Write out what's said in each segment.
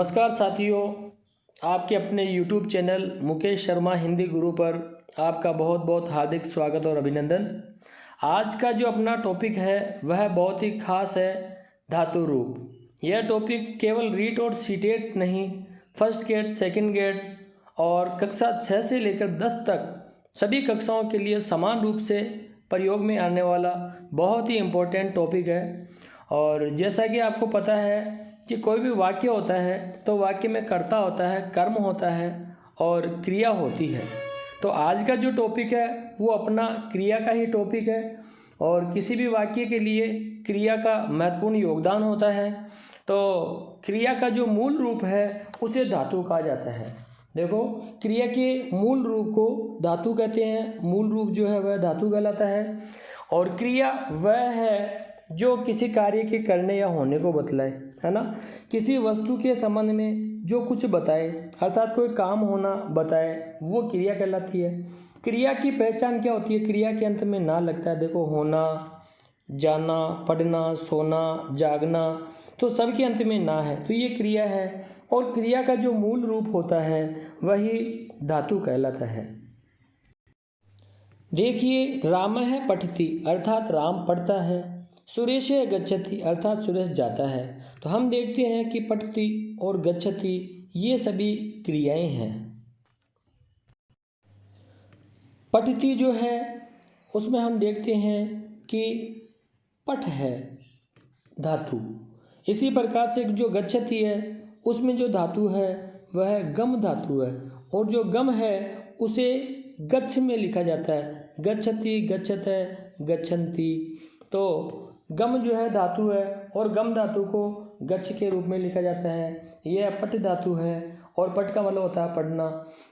नमस्कार साथियों, आपके अपने YouTube चैनल मुकेश शर्मा हिंदी गुरु पर आपका बहुत बहुत हार्दिक स्वागत और अभिनंदन। आज का जो अपना टॉपिक है वह बहुत ही खास है, धातु रूप। यह टॉपिक केवल रीट और सीटेट नहीं, फर्स्ट गेट, सेकंड गेट और कक्षा 6 से लेकर 10 तक सभी कक्षाओं के लिए समान रूप से प्रयोग में आने वाला बहुत ही इम्पोर्टेंट टॉपिक है। और जैसा कि आपको पता है कि कोई भी वाक्य होता है तो वाक्य में कर्ता होता है, कर्म होता है और क्रिया होती है। तो आज का जो टॉपिक है वो अपना क्रिया का ही टॉपिक है और किसी भी वाक्य के लिए क्रिया का महत्वपूर्ण योगदान होता है। तो क्रिया का जो मूल रूप है उसे धातु कहा जाता है। देखो, क्रिया के मूल रूप को धातु कहते हैं, मूल रूप जो है वह धातु कहलाता है। और क्रिया वह है जो किसी कार्य के करने या होने को बतलाए, है ना। किसी वस्तु के संबंध में जो कुछ बताए, अर्थात कोई काम होना बताए, वो क्रिया कहलाती है। क्रिया की पहचान क्या होती है? क्रिया के अंत में ना लगता है। देखो, होना, जाना, पढ़ना, सोना, जागना, तो सबके अंत में ना है, तो ये क्रिया है। और क्रिया का जो मूल रूप होता है वही धातु कहलाता है। देखिए, रामः पठति अर्थात राम पढ़ता है, सुरेश गच्छति अर्थात सुरेश जाता है। तो हम देखते हैं कि पठति और गच्छति ये सभी क्रियाएं हैं। पठति जो है उसमें हम देखते हैं कि पठ है धातु। इसी प्रकार से जो गच्छति है उसमें जो धातु है वह गम धातु है, और जो गम है उसे गच्छ में लिखा जाता है, गच्छति, गच्छते, गच्छन्ति। तो गम जो है धातु है और गम धातु को गच्छ के रूप में लिखा जाता है। यह पठ धातु है और पठ का मतलब होता है पढ़ना।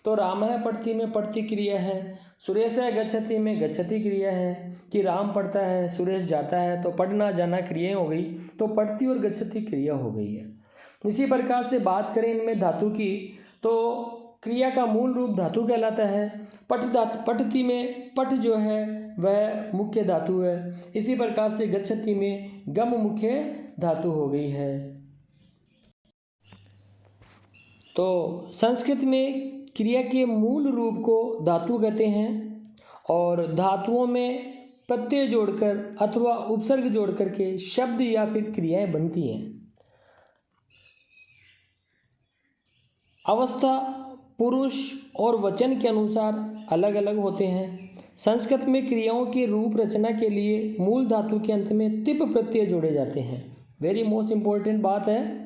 तो रामः पठति में पठति क्रिया है, सुरेशः गच्छति में गच्छति क्रिया है कि राम पढ़ता है, सुरेश जाता है, तो पढ़ना जाना क्रियाएं हो गई, तो पठति और गच्छति क्रिया हो गई है। इसी प्रकार से बात करें इनमें धातु की, तो क्रिया का मूल रूप धातु कहलाता है। पठति में पठ जो है वह मुख्य धातु है। इसी प्रकार से गच्छति में गम मुख्य धातु हो गई है। तो संस्कृत में क्रिया के मूल रूप को धातु कहते हैं और धातुओं में प्रत्यय जोड़कर अथवा उपसर्ग जोड़कर के शब्द या फिर क्रियाएं बनती हैं। अवस्था पुरुष और वचन के अनुसार अलग अलग होते हैं। संस्कृत में क्रियाओं की रूप रचना के लिए मूल धातु के अंत में तिप प्रत्यय जोड़े जाते हैं। वेरी मोस्ट इंपॉर्टेंट बात है।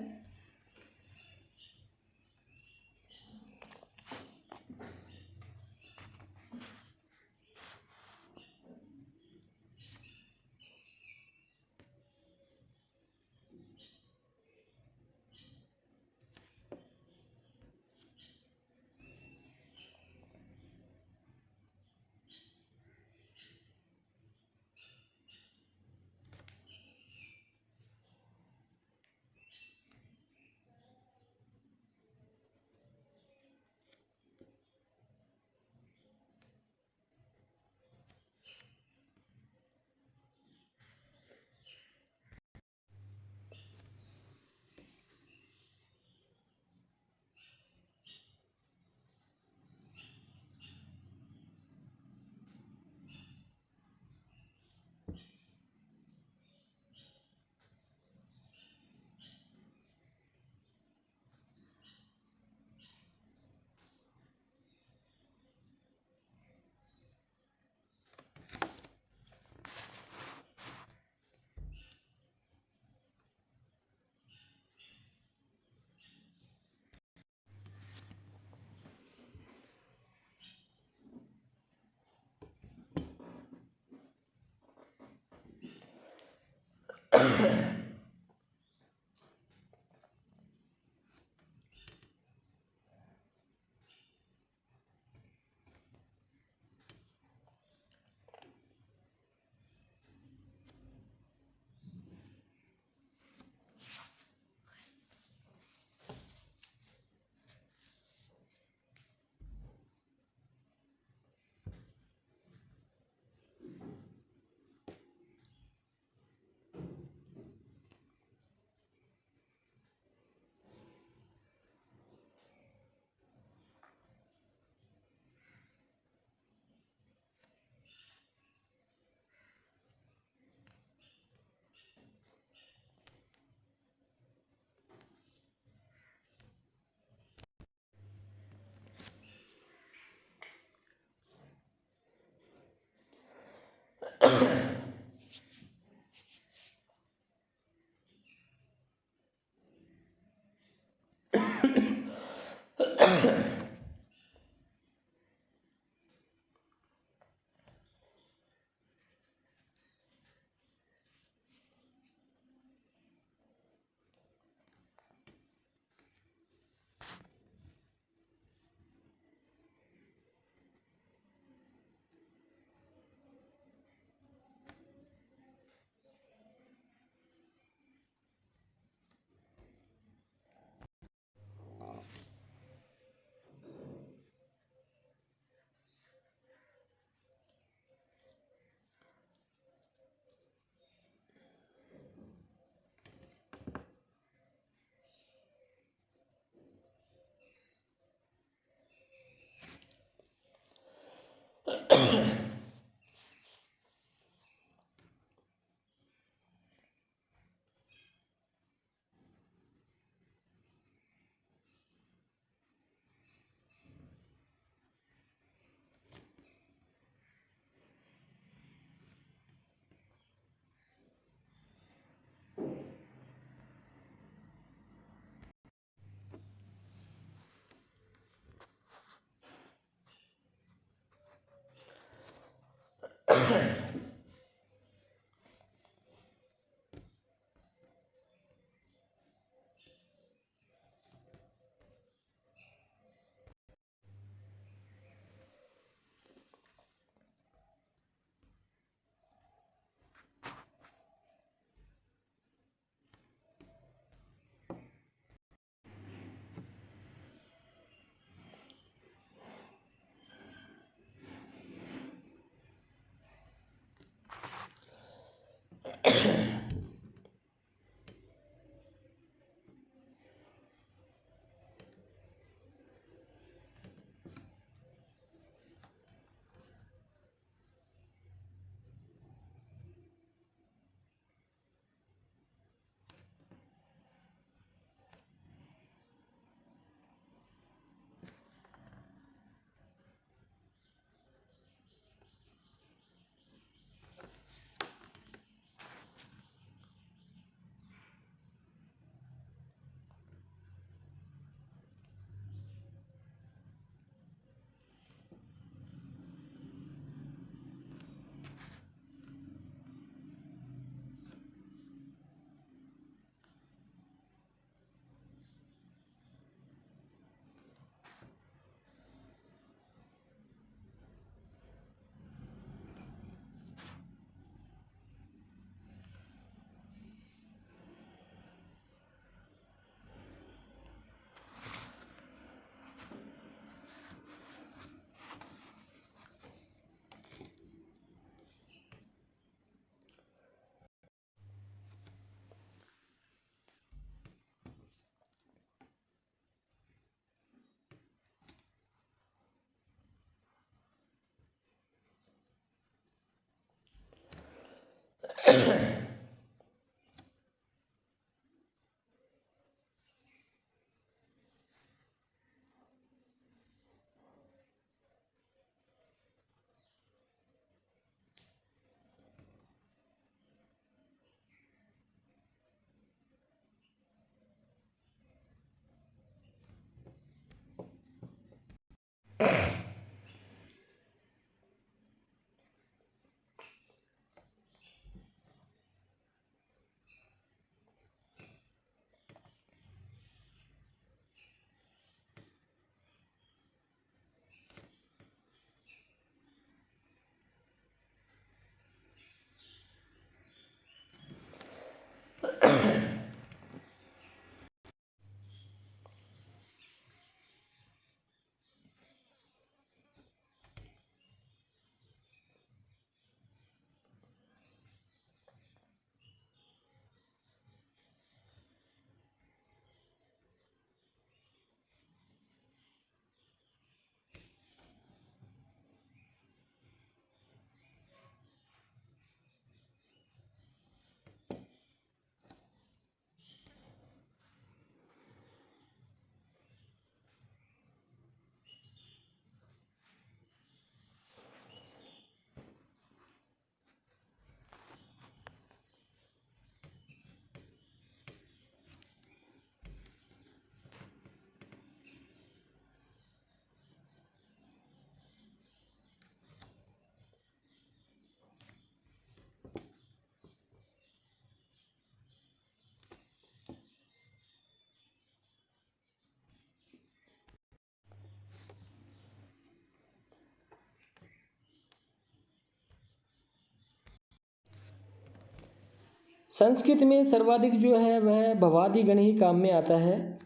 संस्कृत में सर्वाधिक जो है वह भवादि गण ही काम में आता है,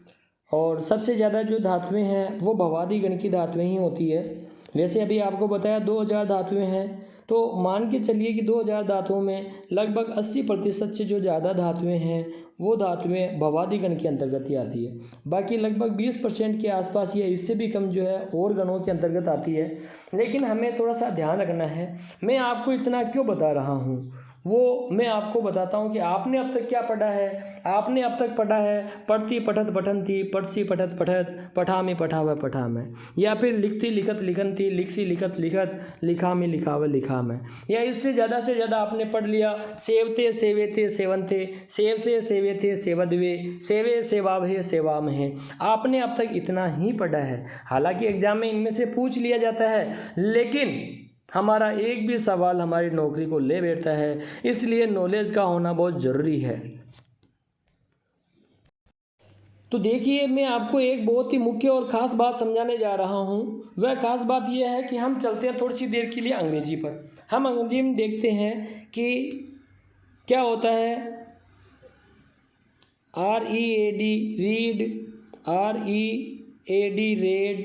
और सबसे ज़्यादा जो धातुएं हैं वो भवादि गण की धातुएं ही होती है। वैसे अभी आपको बताया 2000 धातुएं हैं, तो मान के चलिए कि 2000 धातुओं में लगभग 80% से जो ज़्यादा धातुएं हैं वो धातुएं भवादि गण के अंतर्गत ही आती है। बाकी लगभग 20% के आसपास या इससे भी कम जो है और गणों के अंतर्गत आती है। लेकिन हमें थोड़ा सा ध्यान रखना है। मैं आपको इतना क्यों बता रहा हूँ वो मैं आपको बताता हूँ कि आपने अब तक क्या पढ़ा है। आपने अब तक पढ़ा है पढ़ती पठत पठनती, पढ़सी पठत पठत, पठामी पठावे पठामे, या फिर लिखती लिखत लिखनती, लिखसी लिखत लिखत, लिखा में लिखावे लिखा में, या इससे ज़्यादा आपने पढ़ लिया सेवते सेवेते सेवनते, सेव से सेवेते सेवदवे, सेवे सेवाभे सेवामहे। आपने अब तक इतना ही पढ़ा है। हालांकि एग्जाम में इनमें से पूछ लिया जाता है, लेकिन हमारा एक भी सवाल हमारी नौकरी को ले बैठता है, इसलिए नॉलेज का होना बहुत ज़रूरी है। तो देखिए, मैं आपको एक बहुत ही मुख्य और ख़ास बात समझाने जा रहा हूँ। वह ख़ास बात यह है कि हम चलते हैं थोड़ी सी देर के लिए अंग्रेजी पर। हम अंग्रेजी में देखते हैं कि क्या होता है। READ रीड, READ रेड,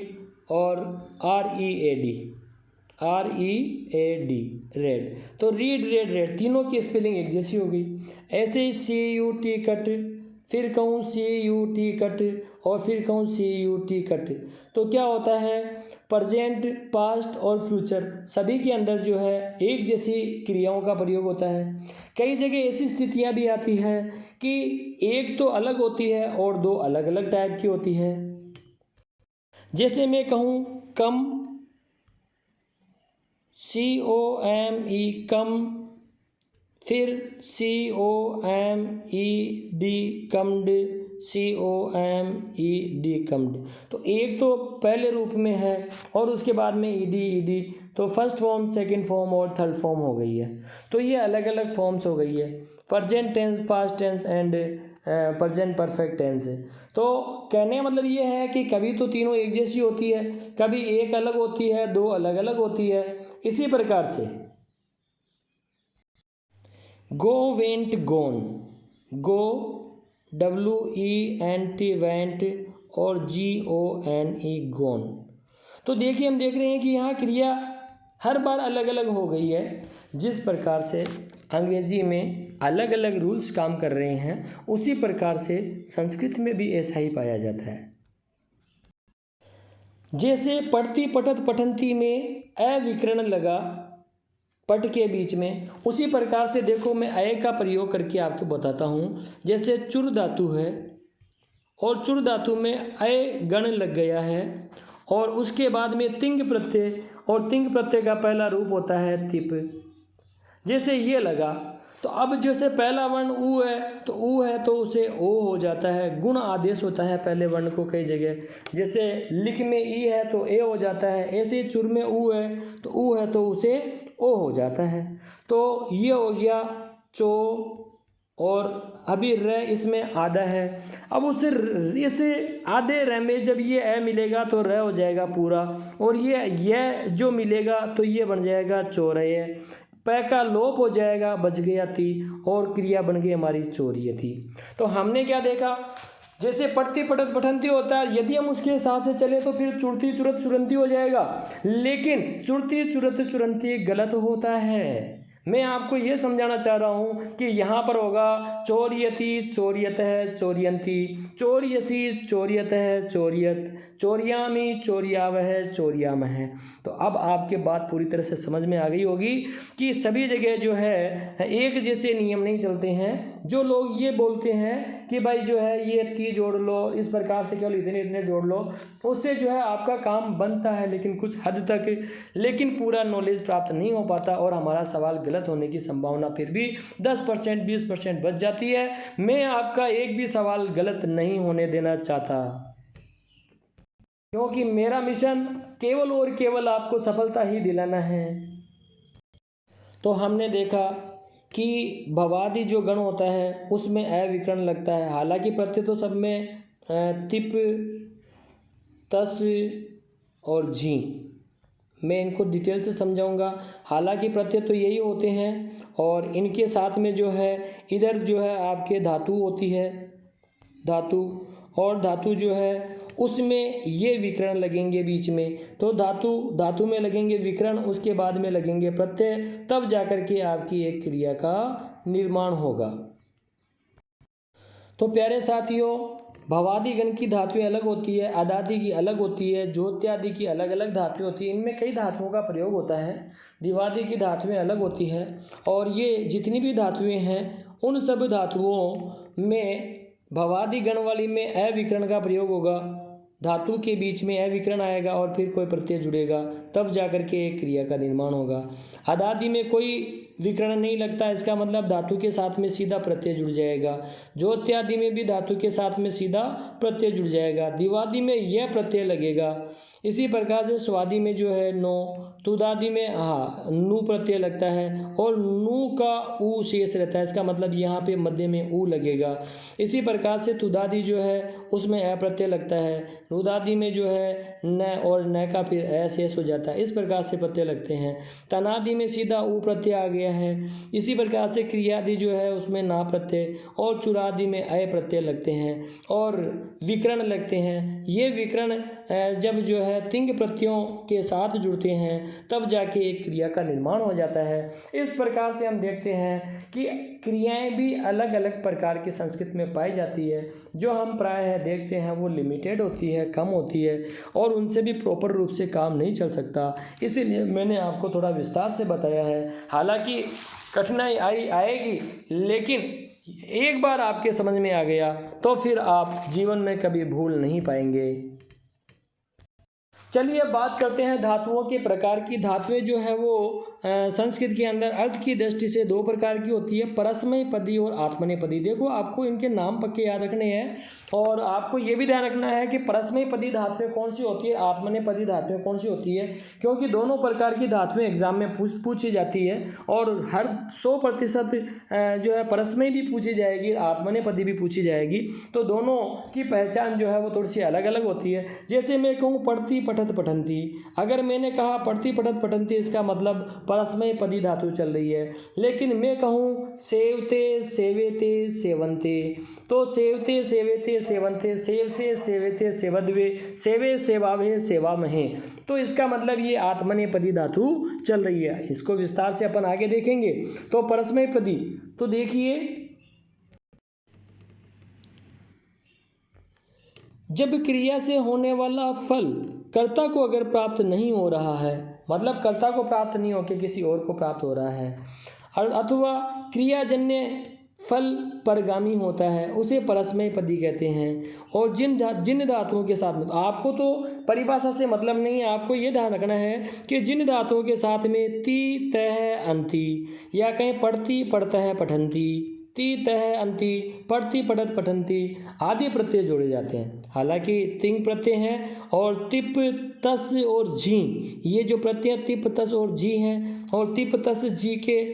और READ रेड। तो रीड रेड रेड तीनों की स्पेलिंग एक जैसी हो गई। ऐसे ही CUT कट, फिर कहूँ CUT कट, और फिर कहूँ CUT कट। तो क्या होता है, प्रेजेंट, पास्ट और फ्यूचर सभी के अंदर जो है एक जैसी क्रियाओं का प्रयोग होता है। कई जगह ऐसी स्थितियाँ भी आती है कि एक तो अलग होती है और दो अलग अलग टाइप की होती है। जैसे मैं कहूँ कम, COME कम, फिर COMED कम्ड, COMED कम्ड। तो एक तो पहले रूप में है और उसके बाद में ED, तो फर्स्ट फॉर्म, सेकंड फॉर्म और थर्ड फॉर्म हो गई है। तो ये अलग अलग फॉर्म्स हो गई है। Present tense, past tense and present perfect tense. तो कहने का मतलब ये है कि कभी तो तीनों एक जैसी होती है, कभी एक अलग होती है, दो अलग अलग होती है। इसी प्रकार से गो, वेंट, गोन, गो WENT वेंट, और GONE गोन। तो देखिए, हम देख रहे हैं कि यहाँ क्रिया हर बार अलग अलग हो गई है। जिस प्रकार से अंग्रेजी में अलग अलग रूल्स काम कर रहे हैं, उसी प्रकार से संस्कृत में भी ऐसा ही पाया जाता है। जैसे पढ़ती पठत पठनती में अविकरण लगा, पट के बीच में। उसी प्रकार से देखो मैं अय का प्रयोग करके आपको बताता हूँ। जैसे चुर धातु है और चुर धातु में अय गण लग गया है और उसके बाद में तिंग प्रत्यय, और तिंग प्रत्यय का पहला रूप होता है तिप। जैसे ये लगा तो अब जैसे पहला वर्ण ऊ है तो ऊ है तो उसे ओ हो जाता है, गुण आदेश होता है पहले वर्ण को कई जगह। जैसे लिख में ई है तो ए हो जाता है, ऐसे चुर में ऊ है तो ऊ है तो उसे ओ हो जाता है। तो ये हो गया चो, और अभी र इसमें आधा है। अब उसे इसे आधे र में जब ये ए मिलेगा तो र हो जाएगा पूरा, और ये जो मिलेगा तो ये बन जाएगा चौरय। पै का लोप हो जाएगा, बच गया ती, और क्रिया बन गई हमारी चोरिय थी। तो हमने क्या देखा, जैसे पढ़ती पठत पठंती होता है, यदि हम उसके हिसाब से चले तो फिर चुड़ती चुरत चुरंती हो जाएगा, लेकिन चुड़ती चुरत चुरंती गलत होता है। मैं आपको ये समझाना चाह रहा हूँ कि यहाँ पर होगा चोरियती चोरियत है चोरियंती, चोरियसी चोरियत है चोरियत, चोरियामी चोरियाव है चोरियाम है। तो अब आपके बात पूरी तरह से समझ में आ गई होगी कि सभी जगह जो है एक जैसे नियम नहीं चलते हैं। जो लोग ये बोलते हैं कि भाई जो है ये ती जोड़ लो, इस प्रकार से केवल इतने इतने जोड़ लो, उससे जो है आपका काम बनता है लेकिन कुछ हद तक, लेकिन पूरा नॉलेज प्राप्त नहीं हो पाता और हमारा सवाल गलत होने की संभावना फिर भी 10% 20% बच जाती है। मैं आपका एक भी सवाल गलत नहीं होने देना चाहता, क्योंकि मेरा मिशन केवल और केवल आपको सफलता ही दिलाना है। तो हमने देखा कि भवादि जो गण होता है उसमें अविकरण लगता है। हालांकि प्रत्यय तो सब में तिप, तस और झी, मैं इनको डिटेल से समझाऊंगा। हालांकि प्रत्यय तो यही होते हैं, और इनके साथ में जो है इधर जो है आपके धातु होती है, धातु, और धातु जो है उसमें ये विकरण लगेंगे बीच में। तो धातु में लगेंगे विकरण, उसके बाद में लगेंगे प्रत्यय, तब जाकर के आपकी एक क्रिया का निर्माण होगा। तो प्यारे साथियों, भवादि गण की धातुएं अलग होती है, अदादि की अलग होती है, ज्योत्यादि की अलग अलग धातुएं होती है। इनमें कई धातुओं का प्रयोग होता है। दिवादि की धातुएं अलग होती है, और ये जितनी भी धातुएं हैं उन सब धातुओं में भवादि गण वाली में अविकरण का प्रयोग होगा। धातु के बीच में अविकरण आएगा और फिर कोई प्रत्यय जुड़ेगा, तब जाकर के एक क्रिया का निर्माण होगा। अदादि में कोई विकरण नहीं लगता, इसका मतलब धातु के साथ में सीधा प्रत्यय जुड़ जाएगा। ज्योत्यादि में भी धातु के साथ में सीधा प्रत्यय जुड़ जाएगा। दिवादि में यह प्रत्यय लगेगा। इसी प्रकार से स्वादि में जो है नो, तुदादि में नू प्रत्यय लगता है, और नू का ऊ शेष रहता है, इसका मतलब यहाँ पे मध्य में ऊ लगेगा। इसी प्रकार से तुदादि जो है उसमें अ प्रत्यय लगता है। रुदादि में जो है न, और न का फिर अ शेष हो जाता है। इस प्रकार से प्रत्यय लगते हैं। तनादि में सीधा ऊ प्रत्यय आ गया है। इसी प्रकार से क्रियादि जो है उसमें ना प्रत्यय, और चुरादि में अय प्रत्यय लगते हैं और विकरण लगते हैं। ये विकरण जब जो है तिंग प्रत्ययों के साथ जुड़ते हैं तब जाके एक क्रिया का निर्माण हो जाता है। इस प्रकार से हम देखते हैं कि क्रियाएं भी अलग अलग प्रकार की संस्कृत में पाई जाती है। जो हम प्रायः देखते हैं वो लिमिटेड होती है, कम होती है, और उनसे भी प्रॉपर रूप से काम नहीं चल सकता। इसीलिए मैंने आपको थोड़ा विस्तार से बताया है। हालांकि कठिनाई आएगी, लेकिन एक बार आपके समझ में आ गया तो फिर आप जीवन में कभी भूल नहीं पाएंगे। चलिए बात करते हैं धातुओं के प्रकार की। धातुएं जो है वो संस्कृत के अंदर अर्थ की दृष्टि से दो प्रकार की होती है, परस्मय पदी और आत्मनेय पदी। देखो आपको इनके नाम पक्के याद रखने हैं, और आपको ये भी ध्यान रखना है कि परस्मय पदी धातुएं कौन सी होती है, आत्मनेय पदी धातुएं कौन सी होती है, क्योंकि दोनों प्रकार की धातुएं एग्जाम में पूछी जाती है, और हर 100% जो है परस्मय भी पूछी जाएगी, आत्मनेय पदी भी पूछी जाएगी। तो दोनों की पहचान जो है वो थोड़ी सी अलग अलग होती है। जैसे मैं कहूँ पढ़ती पठत पठंती, अगर मैंने कहा पढ़ती पठत पठंती, इसका मतलब परस्मय पदी धातु चल रही है। लेकिन मैं कहूँ सेवते सेवेते सेवंते, तो सेवते सेवेते सेवंते, सेव से सेवेते सेवद्वे, सेवे सेवावे सेवामहे, तो इसका मतलब ये आत्मनेय पदी धातु चल रही है। इसको विस्तार से अपन आगे देखेंगे। तो परस्मय पदी, तो देखिए जब क्रिया से होने वाला फल कर्ता को अगर प्राप्त नहीं हो रहा है मतलब कर्ता को प्राप्त नहीं होकर किसी और को प्राप्त हो रहा है, और अथवा क्रियाजन्य फल परगामी होता है, उसे परस्मैपदी कहते हैं। और जिन धातुओं के साथ में, आपको तो परिभाषा से मतलब नहीं है, आपको ये ध्यान रखना है कि जिन धातुओं के साथ में ती तह अंति या कहीं पढ़ती पढ़ता है पठंती, ती तह अंति, पढ़ती पढ़त पठंती आदि प्रत्यय जोड़े जाते हैं। हालांकि तिंग प्रत्यय हैं और तिप तस और जी, ये जो प्रत्यय तिप तस और जी हैं, और तिप तस जी के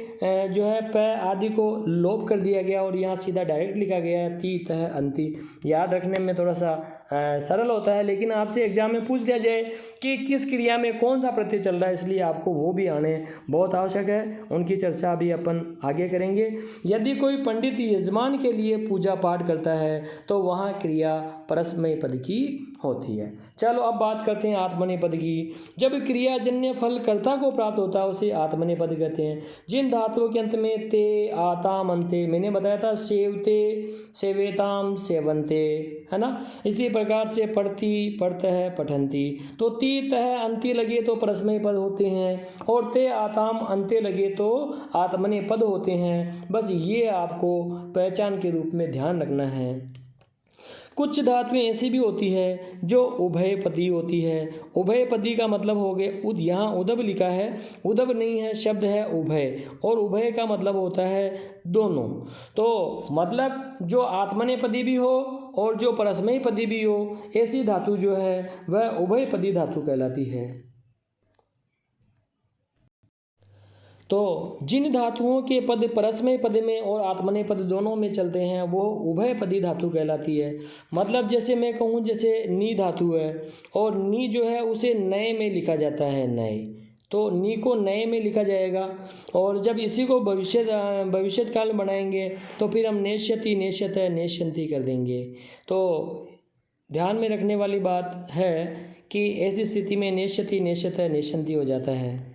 जो है प आदि को लोप कर दिया गया और यहाँ सीधा डायरेक्ट लिखा गया है ती तह अंति। याद रखने में थोड़ा सा सरल होता है, लेकिन आपसे एग्जाम में पूछ लिया जाए कि किस क्रिया में कौन सा प्रत्यय चल रहा है, इसलिए आपको वो भी आने बहुत आवश्यक है। उनकी चर्चा अभी अपन आगे करेंगे। यदि कोई पंडित यजमान के लिए पूजा पाठ करता है तो वहाँ क्रिया परस्मैपद की होती है। चलो अब बात करते हैं आत्मनेपद की। जब क्रियाजन्य फल कर्ता को प्राप्त होता है उसे आत्मनेपद कहते हैं। जिन धातुओं के अंत में ते आताम अंते, मैंने बताया था सेवते सेवेताम सेवंते, है ना। इसी प्रकार से पढ़ती पढ़तः पठंती, तो ती तह अंति लगे तो परस्मैपद होते हैं, और ते आताम अंते लगे तो आत्मनेपद होते हैं। बस ये आपको पहचान के रूप में ध्यान रखना है। कुछ धातुएं ऐसी भी होती है जो उभयपदी होती है। उभयपदी का मतलब हो गए यहाँ उदब लिखा है, उदब नहीं है, शब्द है उभय, और उभय का मतलब होता है दोनों। तो मतलब जो आत्मनेपदी भी हो और जो परस्मैपदी भी हो, ऐसी धातु जो है वह उभयपदी धातु कहलाती है। तो जिन धातुओं के पद परस्मैपद में और आत्मनेपद दोनों में चलते हैं वो उभयपदी धातु कहलाती है। मतलब जैसे मैं कहूँ, जैसे नी धातु है और नी जो है उसे नए में लिखा जाता है, नए, तो नी को नए में लिखा जाएगा। और जब इसी को भविष्य काल में बनाएंगे तो फिर हम नेष्यति नेष्यत नेष्यंती कर देंगे। तो ध्यान में रखने वाली बात है कि ऐसी स्थिति में नेष्यति नेष्यत नेष्यंती हो जाता है।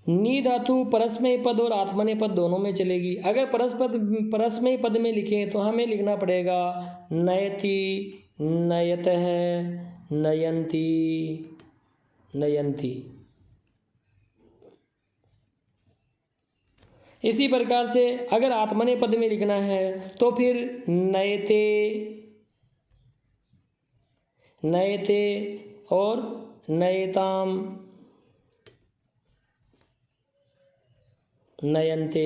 नी धातु परस्मैपद और आत्मनेपद दोनों में चलेगी। अगर परस्मैपद में लिखें तो हमें लिखना पड़ेगा नयति नयतः नयंती नयंती। इसी प्रकार से अगर आत्मनेपद में लिखना है तो फिर नयते नयते और नयताम नयंते।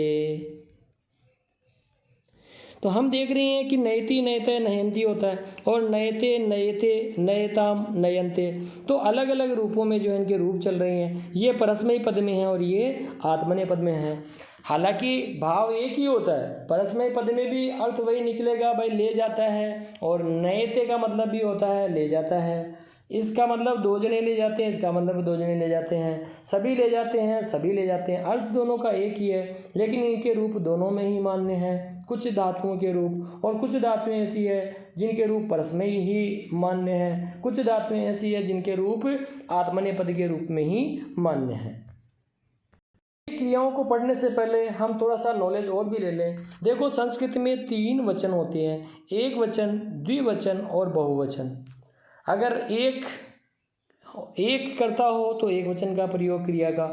तो हम देख रहे हैं कि नयति नयते नयंती होता है और नयते नयते नयताम नयंते, तो अलग अलग रूपों में जो है इनके रूप चल रहे हैं। ये परस्मैपद में है और ये आत्मनेपद में है। हालांकि भाव एक ही होता है, परस्मैपद में भी अर्थ वही निकलेगा, भाई ले जाता है, और नयते का मतलब भी होता है ले जाता है। इसका मतलब दो जने ले जाते हैं, इसका मतलब दो जने ले जाते हैं, सभी ले जाते हैं, सभी ले जाते हैं। अर्थ दोनों का एक ही है, लेकिन इनके रूप दोनों में ही मान्य हैं। कुछ धातुओं के रूप, और कुछ धातुएं ऐसी है जिनके रूप परस्मै ही मान्य हैं, कुछ धातुएं ऐसी है जिनके रूप आत्मनेपद के रूप में ही मान्य हैं। क्रियाओं को पढ़ने से पहले हम थोड़ा सा नॉलेज और भी ले लें। देखो, संस्कृत में 3 वचन होते हैं, एक वचन, द्विवचन और बहुवचन। अगर एक कर्ता हो तो एक वचन का प्रयोग क्रिया का,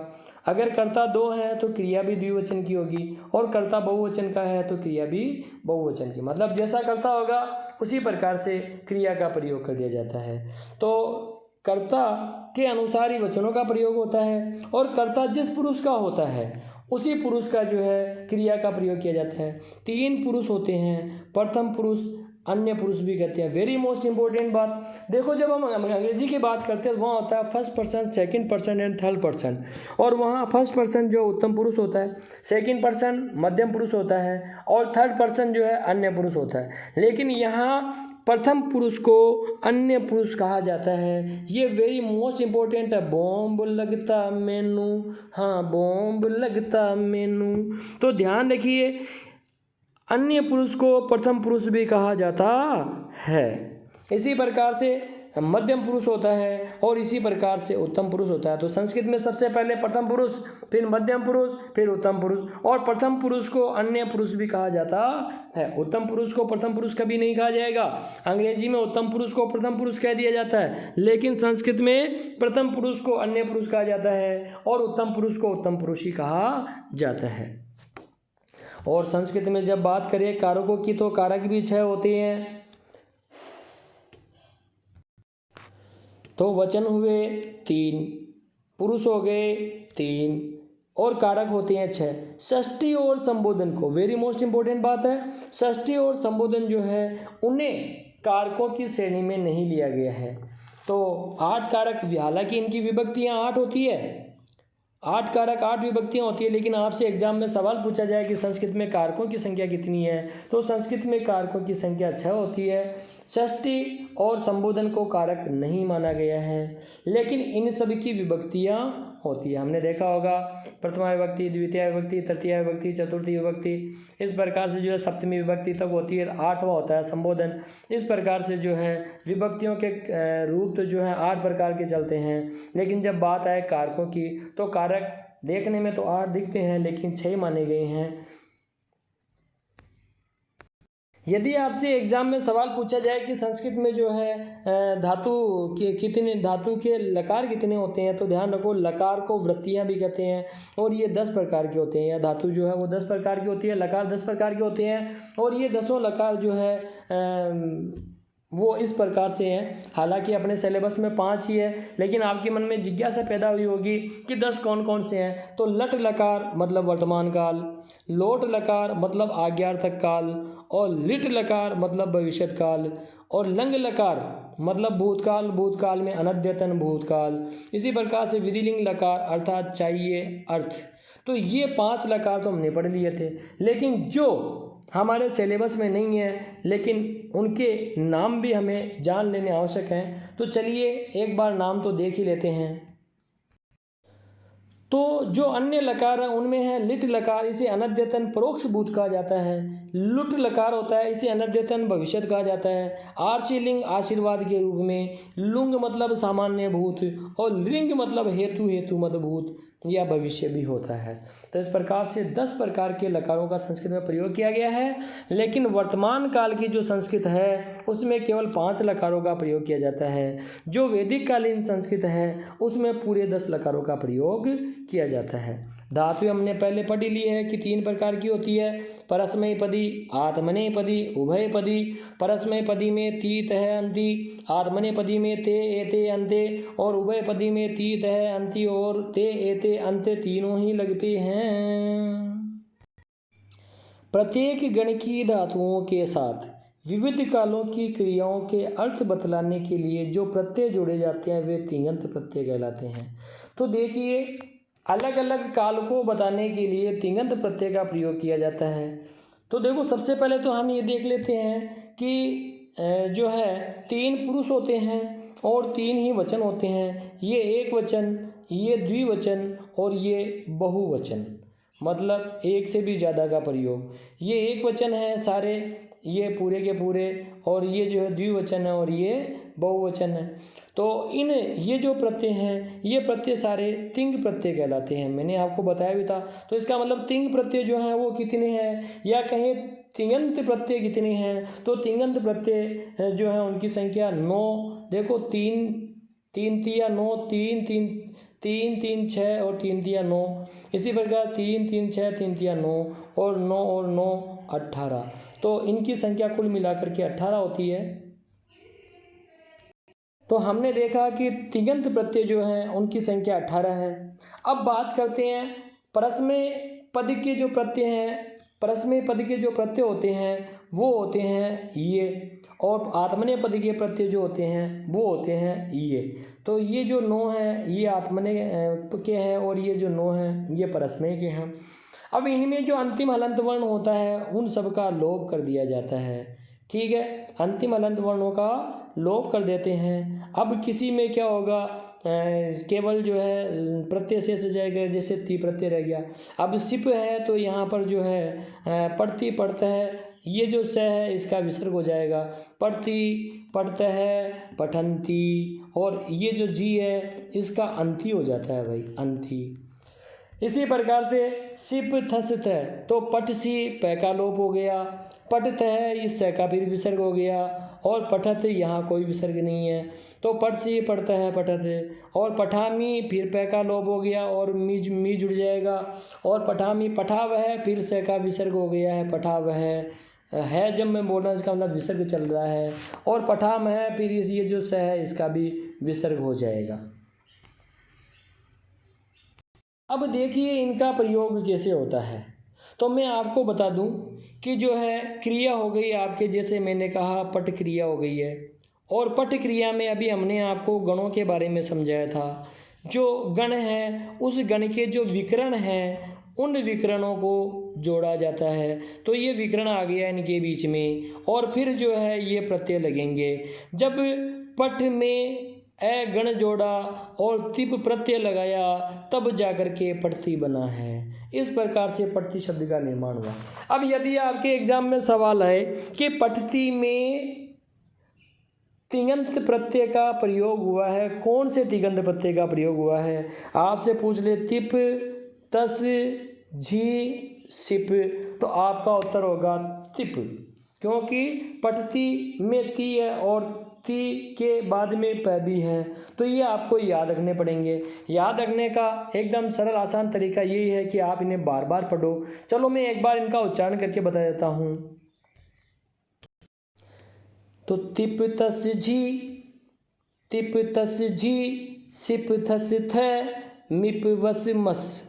अगर कर्ता 2 है तो क्रिया भी द्विवचन की होगी, और कर्ता बहुवचन का है तो क्रिया भी बहुवचन की। मतलब जैसा कर्ता होगा उसी प्रकार से क्रिया का प्रयोग कर दिया जाता है। तो कर्ता के अनुसार ही वचनों का प्रयोग होता है, और कर्ता जिस पुरुष का होता है उसी पुरुष का जो है क्रिया का प्रयोग किया जाता है। 3 पुरुष होते हैं, प्रथम पुरुष, अन्य पुरुष भी कहते हैं। वेरी मोस्ट इंपॉर्टेंट बात, देखो जब हम अंग्रेजी की बात करते हैं वहाँ होता है first person, second person and third person, और वहाँ फर्स्ट पर्सन जो उत्तम पुरुष होता है, सेकंड पर्सन मध्यम पुरुष होता है, और थर्ड पर्सन जो है अन्य पुरुष होता है। लेकिन यहाँ प्रथम पुरुष को अन्य पुरुष कहा जाता है। ये वेरी मोस्ट इंपॉर्टेंट है। बॉम्ब लगता मैनू, हाँ बॉम्ब लगता मैनू, तो ध्यान रखिए, अन्य पुरुष को प्रथम पुरुष भी कहा जाता है। इसी प्रकार से मध्यम पुरुष होता है और इसी प्रकार से उत्तम पुरुष होता है। तो संस्कृत में सबसे पहले प्रथम पुरुष, फिर मध्यम पुरुष, फिर उत्तम पुरुष, और प्रथम पुरुष को अन्य पुरुष भी कहा जाता है। उत्तम पुरुष को प्रथम पुरुष कभी नहीं कहा जाएगा। अंग्रेजी में उत्तम पुरुष को प्रथम पुरुष कह दिया जाता है, लेकिन संस्कृत में प्रथम पुरुष को अन्य पुरुष कहा जाता है और उत्तम पुरुष को उत्तम पुरुष ही कहा जाता है। और संस्कृत में जब बात करें कारकों की, तो कारक भी 6 होते हैं। तो वचन हुए 3, पुरुष हो गए 3 और कारक होते हैं 6। षष्ठी और संबोधन को, वेरी मोस्ट इंपॉर्टेंट बात है, षष्ठी और संबोधन जो है उन्हें कारकों की श्रेणी में नहीं लिया गया है। तो 8 कारक, हालांकि इनकी विभक्तियाँ 8 होती है, 8 कारक 8 विभक्तियाँ होती है, लेकिन आपसे एग्जाम में सवाल पूछा जाए कि संस्कृत में कारकों की संख्या कितनी है, तो संस्कृत में कारकों की संख्या 6 होती है। षष्ठी और संबोधन को कारक नहीं माना गया है, लेकिन इन सभी की विभक्तियाँ होती है। हमने देखा होगा प्रथमा विभक्ति, द्वितीय विभक्ति, तृतीय विभक्ति, चतुर्थी विभक्ति, इस प्रकार से जो है सप्तमी विभक्ति तक होती है। 8वां होता है संबोधन। इस प्रकार से जो है विभक्तियों के रूप तो जो है 8 प्रकार के चलते हैं, लेकिन जब बात आए कारकों की तो कारक देखने में तो 8 दिखते हैं, लेकिन 6 माने गए हैं। यदि आपसे एग्जाम में सवाल पूछा जाए कि संस्कृत में जो है धातु के लकार कितने होते हैं, तो ध्यान रखो लकार को वृत्तियां भी कहते हैं और ये 10 प्रकार के होते हैं। या धातु जो है वो 10 प्रकार की होती है, लकार 10 प्रकार के होते हैं और ये 10 लकार जो है वो इस प्रकार से हैं। हालांकि अपने सिलेबस में 5 ही है, लेकिन आपके मन में जिज्ञासा पैदा हुई होगी कि 10 कौन कौन से हैं। तो लट लकार मतलब वर्तमान काल, लोट लकार मतलब आज्ञार्थक काल, और लिट लकार मतलब भविष्यत काल, और लंग लकार मतलब भूतकाल, भूतकाल में अनद्यतन भूतकाल। इसी प्रकार से विधिलिंग लकार अर्थात चाहिए अर्थ। तो ये 5 लकार तो हमने पढ़ लिए थे, लेकिन जो हमारे सिलेबस में नहीं है, लेकिन उनके नाम भी हमें जान लेने आवश्यक हैं। तो चलिए एक बार नाम तो देख ही लेते हैं। तो जो अन्य लकार है उनमें है लिट लकार, इसे अनद्यतन परोक्ष भूत कहा जाता है। लुट लकार होता है, इसे अनद्यतन भविष्यत कहा जाता है। आर्षि लिंग आशीर्वाद के रूप में, लुंग मतलब सामान्य भूत और लिंग मतलब हेतु हेतु मत भूत या भविष्य भी होता है। तो इस प्रकार से 10 प्रकार के लकारों का संस्कृत में प्रयोग किया गया है, लेकिन वर्तमान काल की जो संस्कृत है उसमें केवल 5 लकारों का प्रयोग किया जाता है। जो वैदिक कालीन संस्कृत है उसमें पूरे 10 लकारों का प्रयोग किया जाता है। धातु हमने पहले पढ़ ली है कि 3 प्रकार की होती है, परस्मैपदी, आत्मनेपदी, उभयपदी। परस्मैपदी में तीत है अंति, आत्मनेपदी में ते एते अंते, और उभयपदी में तीत है अंति और ते एते अंते, तीनों ही लगते हैं। प्रत्येक गण की धातुओं के साथ विविध कालों की क्रियाओं के अर्थ बतलाने के लिए जो प्रत्यय जोड़े जाते हैं वे तिङन्त प्रत्यय कहलाते हैं। तो देखिए अलग अलग काल को बताने के लिए तिङन्त प्रत्यय का प्रयोग किया जाता है। तो देखो सबसे पहले तो हम ये देख लेते हैं कि जो है 3 पुरुष होते हैं और 3 ही वचन होते हैं। ये एक वचन, ये द्विवचन और ये बहुवचन, मतलब एक से भी ज़्यादा का प्रयोग। ये एक वचन है सारे, ये पूरे के पूरे, और ये जो है द्विवचन है और ये बहुवचन है। तो ये जो प्रत्यय हैं ये प्रत्यय सारे तिंग प्रत्यय कहलाते हैं। मैंने आपको बताया भी था। तो इसका मतलब तिंग प्रत्यय जो हैं वो कितने हैं, या कहें तिङन्त प्रत्यय कितने हैं, तो तिङन्त प्रत्यय जो है उनकी संख्या 9। देखो 3 3 तिया 9, 3 3 3 3 6 और 3 तिया 9। इसी प्रकार 3 3 6 3 तिया 9 और 9 और 9 18। तो इनकी संख्या कुल मिलाकर के 18 होती है। तो हमने देखा कि तिङन्त प्रत्यय जो हैं उनकी संख्या 18 है। अब बात करते हैं परस्मय पद के जो प्रत्यय हैं। परस्मय पद के जो प्रत्यय होते हैं वो होते हैं ये, और आत्मनेय पद के प्रत्यय जो होते हैं वो होते हैं ये। तो ये जो 9 हैं ये आत्मनेय के हैं और ये जो 9 हैं ये परस्मय के हैं। अब इनमें जो अंतिम हलंत वर्ण होता है उन सब का लोप कर दिया जाता है। ठीक है, अंतिम हलंत वर्णों का लोप कर देते हैं। अब किसी में क्या होगा, केवल जो है प्रत्यय शेष हो जाएगा, जैसे ती प्रत्यय रह गया। अब सिप है तो यहाँ पर जो है पड़ती पड़ता है, ये जो स है इसका विसर्ग हो जाएगा। पड़ती पढ़ता है पठंती, और ये जो जी है इसका अंती हो जाता है भाई, अंती। इसी प्रकार से सिप थस थ, तो पट सी पै का लोप हो गया, पटत है इस से का फिर विसर्ग हो गया, और पठत यहाँ कोई विसर्ग नहीं है, तो पट सी पढ़ता है पठत, और पठामी फिर पै का लोप हो गया और मी जुड़ जाएगा, और पठामी पठाव है फिर से का विसर्ग हो गया है, पठाव है जब मैं बोल रहा हूँ इसका मतलब विसर्ग चल रहा है, और पठाम है फिर ये जो स है इसका भी विसर्ग हो जाएगा। अब देखिए इनका प्रयोग कैसे होता है, तो मैं आपको बता दूं कि जो है क्रिया हो गई आपके, जैसे मैंने कहा पट क्रिया हो गई है, और पट क्रिया में अभी हमने आपको गणों के बारे में समझाया था। जो गण है उस गण के जो विकरण हैं उन विकरणों को जोड़ा जाता है, तो ये विकरण आ गया इनके बीच में, और फिर जो है ये प्रत्यय लगेंगे। जब पट में ए गण जोड़ा और तिप प्रत्यय लगाया तब जाकर के पठती बना है। इस प्रकार से पठती शब्द का निर्माण हुआ। अब यदि आपके एग्जाम में सवाल है कि पठती में तिङंत प्रत्यय का प्रयोग हुआ है, कौन से तिङंत प्रत्यय का प्रयोग हुआ है, आपसे पूछ ले तिप तस झी सिप, तो आपका उत्तर होगा तिप, क्योंकि पठती में ती है और ती के बाद में प भी है, तो ये आपको याद रखने पड़ेंगे। याद रखने का एकदम सरल आसान तरीका यही है कि आप इन्हें बार बार पढ़ो। चलो मैं एक बार इनका उच्चारण करके बता देता हूँ। तो तिप तस झी सिप थस थ मिप वस मस,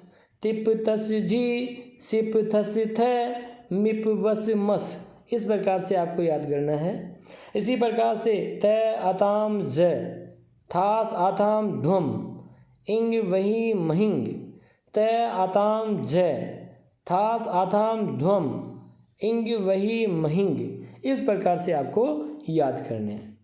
तिप तस झी सिप थस थ मिप वस मस, इस प्रकार से आपको याद करना है। इसी प्रकार से त आताम ज, थास आताम ढुम, इंग वही महिंग, त आताम ज, थास आताम ध्वम, इंग वही महिंग, इस प्रकार से आपको याद करने हैं।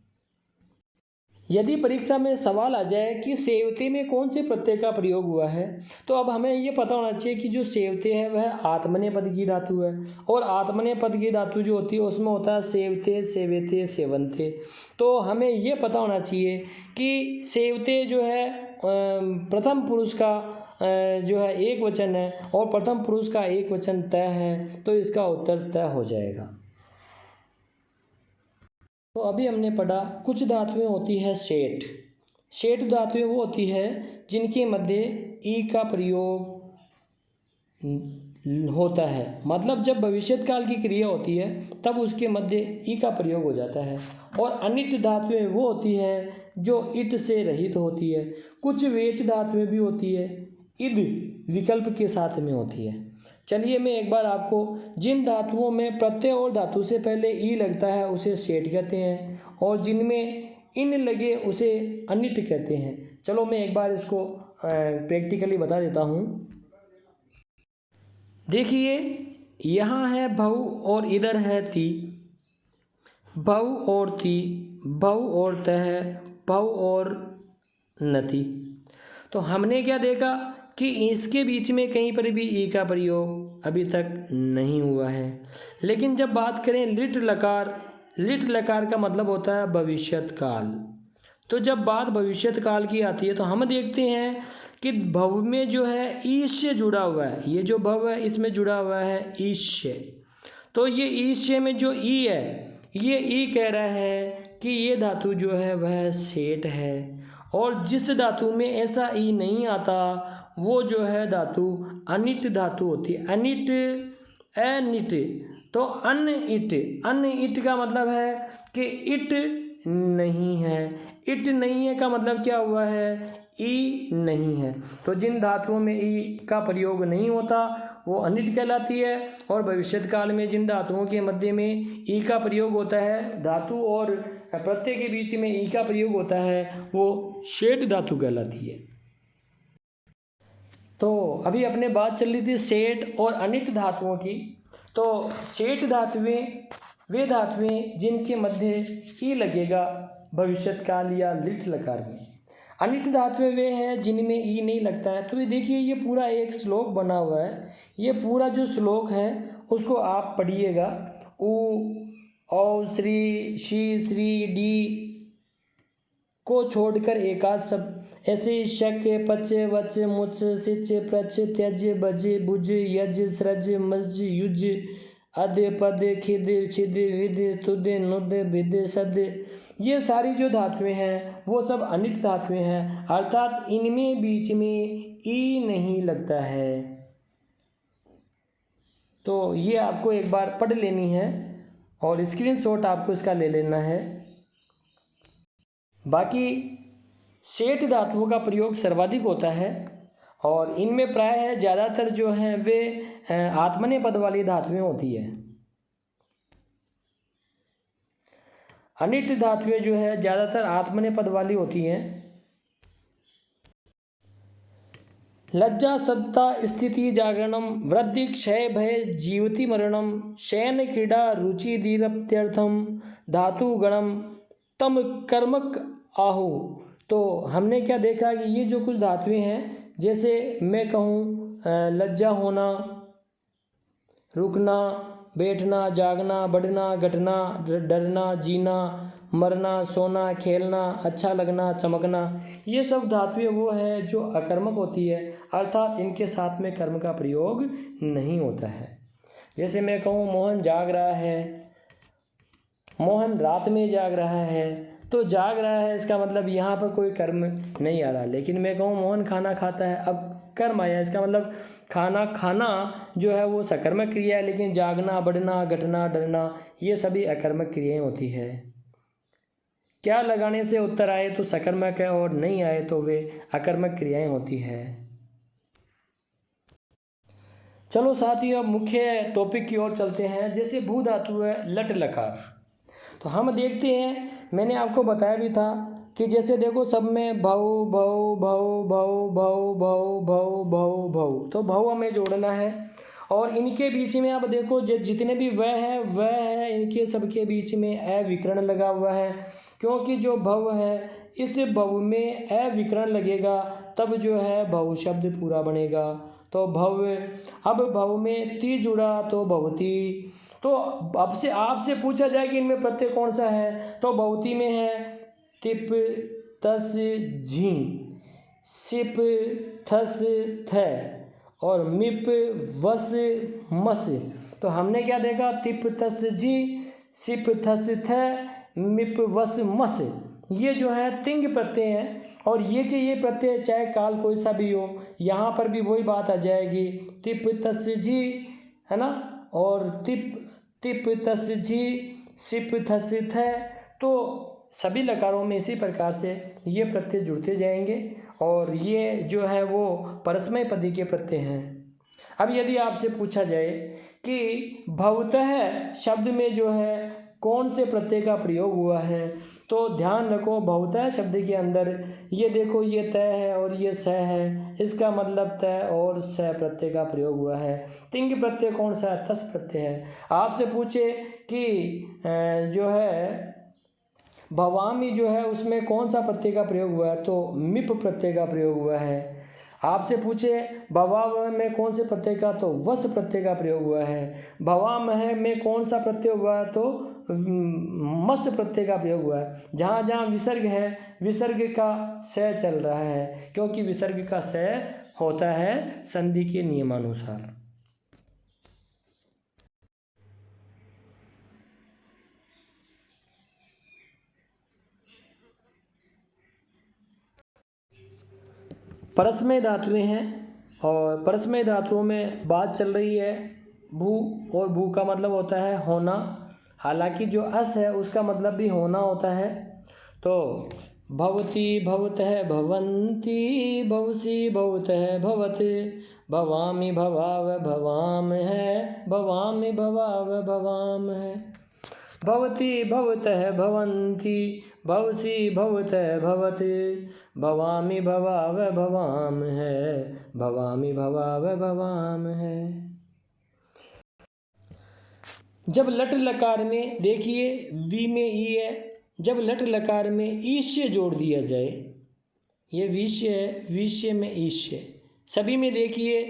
यदि परीक्षा में सवाल आ जाए कि सेवते में कौन से प्रत्यय का प्रयोग हुआ है, तो अब हमें ये पता होना चाहिए कि जो सेवते है वह आत्मनेय पद की धातु है, और आत्मनेय पद की धातु जो होती है उसमें होता है सेवते, सेवेते, सेवंते। तो हमें ये पता होना चाहिए कि सेवते जो है प्रथम पुरुष का जो है एक वचन है, और प्रथम पुरुष का एक वचन तय है, तो इसका उत्तर तय हो जाएगा। तो अभी हमने पढ़ा कुछ धातुएं होती है सेठ। सेठ धातुएं वो होती है जिनके मध्य ई का प्रयोग होता है, मतलब जब भविष्यत काल की क्रिया होती है तब उसके मध्य ई का प्रयोग हो जाता है। और अनिट धातुएं वो होती है जो इट से रहित होती है। कुछ वेट धातुएं भी होती है, इद विकल्प के साथ में होती है। चलिए मैं एक बार आपको जिन धातुओं में प्रत्यय और धातु से पहले ई लगता है उसे सेठ कहते हैं, और जिनमें इन लगे उसे अनिट कहते हैं। चलो मैं एक बार इसको प्रैक्टिकली बता देता हूँ। देखिए यहाँ है भव और इधर है ती, भव और ती, भव और तह, भव और नति। तो हमने क्या देखा कि इसके बीच में कहीं पर भी ई का प्रयोग अभी तक नहीं हुआ है। लेकिन जब बात करें लिट लकार, लिट लकार का मतलब होता है भविष्यत काल। तो जब बात भविष्यत काल की आती है तो हम देखते हैं कि भव में जो है ईश्य जुड़ा हुआ है, ये जो भव है इसमें जुड़ा हुआ है ईश्य। तो ये ईश्य में जो ई है, ये ई कह रहा है कि ये धातु जो है वह सेठ है, और जिस धातु में ऐसा ई नहीं आता वो जो है धातु अनिट धातु होती है। अनिट, अनिट, तो अन इट का मतलब है कि इट नहीं है। इट नहीं है का मतलब क्या हुआ है, ई नहीं है। तो जिन धातुओं में ई का प्रयोग नहीं होता वो अनिट कहलाती है, और भविष्यत काल में जिन धातुओं के मध्य में ई का प्रयोग होता है, धातु और प्रत्यय के बीच में ई का प्रयोग होता है, वो सेठ धातु कहलाती है। तो अभी अपने बात चल रही थी सेठ और अनिट धातुओं की। तो सेठ धातुएं वे धातुएं जिनके मध्य ई लगेगा भविष्यत काल या लिट लकार में। अनिट धातुएं वे हैं जिनमें ई नहीं लगता है। तो ये देखिए ये पूरा एक श्लोक बना हुआ है, ये पूरा जो श्लोक है उसको आप पढ़िएगा। उ औ श्री शी श्री डी को छोड़कर एकाध शब्द ऐसे शक पच वच मुच सिच प्रच त्यज बज बुज यज सृज मज युज अद पद खिद छिद विद तुद नुद भिद सद, ये सारी जो धातुएं हैं वो सब अनिट धातुएं हैं, अर्थात इनमें बीच में ई नहीं लगता है। तो ये आपको एक बार पढ़ लेनी है और स्क्रीनशॉट आपको इसका ले लेना है। बाकी सेठ धातुओं का प्रयोग सर्वाधिक होता है और इनमें प्रायः ज़्यादातर जो हैं वे आत्मनेय पद वाली धातुएं होती है। अनिट धातुएं जो है ज़्यादातर आत्मनेय पद वाली होती हैं। लज्जा सत्ता स्थिति जागरणम वृद्धि क्षय भय जीवति मरणम शयन क्रीड़ा रुचि दीरप्त्यर्थम धातु गणम तम कर्मक आहु। तो हमने क्या देखा कि ये जो कुछ धातुएं हैं, जैसे मैं कहूँ लज्जा होना, रुकना, बैठना, जागना, बढ़ना, घटना, डरना, जीना, मरना, सोना, खेलना, अच्छा लगना, चमकना, ये सब धातुएं वो है जो अकर्मक होती है, अर्थात इनके साथ में कर्म का प्रयोग नहीं होता है। जैसे मैं कहूँ मोहन जाग रहा है, मोहन रात में जाग रहा है, तो जाग रहा है इसका मतलब यहाँ पर कोई कर्म नहीं आ रहा। लेकिन मैं कहूँ मोहन खाना खाता है, अब कर्म आया, इसका मतलब खाना खाना जो है वो सकर्मक क्रिया है, लेकिन जागना, बढ़ना, घटना, डरना, ये सभी अकर्मक क्रियाएं होती है। क्या लगाने से उत्तर आए तो सकर्मक है और नहीं आए तो वे अकर्मक क्रियाएं होती है। चलो साथियों, अब मुख्य टॉपिक की ओर चलते हैं। जैसे भू धातु है लट लकार, तो हम देखते हैं, मैंने आपको बताया भी था कि जैसे देखो सब में भव भव भव भव भव भव भव भव भव, तो भव हमें जोड़ना है और इनके बीच में आप देखो जितने भी वह है इनके सबके बीच में अविकरण लगा हुआ है, क्योंकि जो भव है इस भव में अविकरण लगेगा तब जो है भव शब्द पूरा बनेगा। तो भव, अब भव में ती जुड़ा तो भवती। तो अब से आपसे पूछा जाए कि इनमें प्रत्यय कौन सा है, तो भवती में है तिप तस झी, सिप थस थ और मिप वस मस। तो हमने क्या देखा, तिप तस जी, सिप थस थ, मिप वस मस, ये जो है तिंग प्रत्यय हैं और ये कि ये प्रत्यय चाहे काल कोई सा भी हो, यहाँ पर भी वही बात आ जाएगी, तिप तस जी है ना, और तिप तस जी, सिप थस थ। तो सभी लकारों में इसी प्रकार से ये प्रत्यय जुड़ते जाएंगे और ये जो है वो परस्मय पदी के प्रत्यय हैं। अब यदि आपसे पूछा जाए कि भवतः शब्द में जो है कौन से प्रत्यय का प्रयोग हुआ है, तो ध्यान रखो भवतः शब्द के अंदर ये देखो ये त है और ये स है, इसका मतलब त और स प्रत्यय का प्रयोग हुआ है। तिंग प्रत्यय कौन सा है, तस प्रत्यय है। आपसे पूछे कि जो है भवामी जो है उसमें कौन सा प्रत्यय का प्रयोग हुआ है, तो मिप प्रत्यय का प्रयोग हुआ है। आपसे पूछे भवाव में कौन से प्रत्यय का, तो वस प्रत्यय का प्रयोग हुआ है। भवाम है में कौन सा प्रत्यय हुआ है, तो मस प्रत्यय का प्रयोग हुआ है। जहाँ जहाँ विसर्ग है विसर्ग का स चल रहा है, क्योंकि विसर्ग का स होता है संधि के नियमानुसार। परस्मय धातुएं हैं और परस्मय धातुओं में बात चल रही है भू, और भू का मतलब होता है होना, हालांकि जो अस है उसका मतलब भी होना होता है। तो भवती भवतः भवन्ति, भवसी भवतः भवत, भवामि भवाव भवाम है, भवामि भवाव भवाम है। भवती भवतः भवन्ति, भवसी भवतः भवत, भवामि भवाव भवाम है, भवामि भवाव भवाम है। जब लट लकार में देखिए वी में ई है, जब लट लकार में ईश्य जोड़ दिया जाए, ये विष्य है, विष्य में ईश्य, सभी में देखिए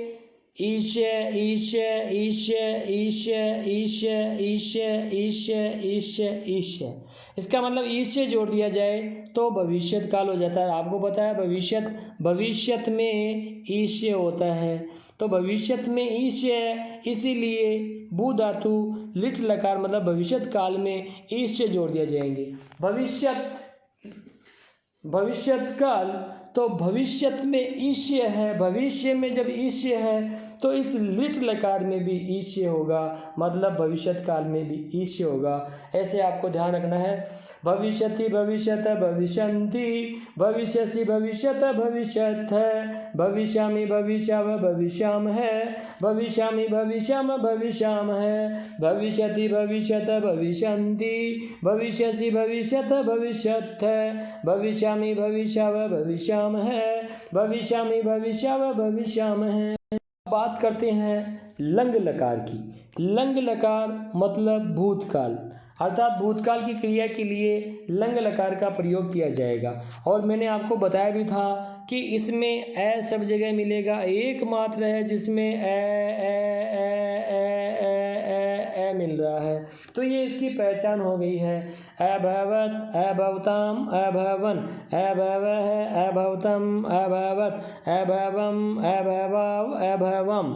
ईश्य ईश्य ईश्य ईश्य ईश्य ईश्य ईश्य ईश्य ईश्य। इसका मतलब ईश्य जोड़ दिया जाए तो भविष्यत काल हो जाता है। आपको पता है भविष्यत में ईश्य होता है, तो भविष्यत में ईश्य है, इसीलिए भू धातु लिट लकार मतलब भविष्यत काल में ईश्य जोड़ दिया जाएंगे। भविष्यत काल तो भविष्यत में ईश्य है, भविष्य में जब ईश्य है तो इस लिट लकार में भी ईश्य होगा, मतलब भविष्यत काल में भी ईश्य होगा। ऐसे आपको ध्यान रखना है। भविष्यति भविष्यत भविष्यन्ति, भविष्यसि भविष्यत भविष्यथ, भविष्यामि भविष्याव भविष्यामहे, भविष्यामि भविष्याम भविष्यामहे, भविष्यति भविष्यत भविष्यन्ति, भविष्यसि भविष्यत भविष्यथ, भविष्यामि भविष्याव भविष्यामहे, भविष्यामि भविष्याव भविष्यामहे। बात करते हैं लंग लकार की। लंग लकार मतलब भूतकाल, अर्थात भूतकाल की क्रिया के लिए लंग लकार का प्रयोग किया जाएगा। और मैंने आपको बताया भी था कि इसमें ए सब जगह मिलेगा, एकमात्र है जिसमें ए मिल रहा है, तो ये इसकी पहचान हो गई है। अभवत अभवताम अभवन, अभवः अभवतम अभवत, अभवम अभवाव अभवम।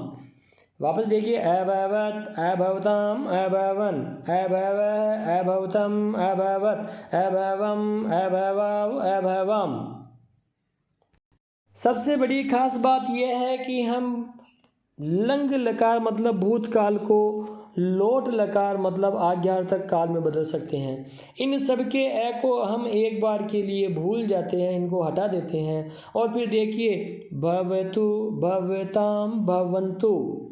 वापस देखिए, अभवत अभवताम अभवन, अभवः अभवतम अभवत, अभवम अभवाव अभवम। सबसे बड़ी खास बात यह है कि हम लंग लकार मतलब भूतकाल को लोट लकार मतलब आज्ञार्थक काल में बदल सकते हैं। इन सब के ए को हम एक बार के लिए भूल जाते हैं, इनको हटा देते हैं और फिर देखिए भवतु भवताम भवन्तु,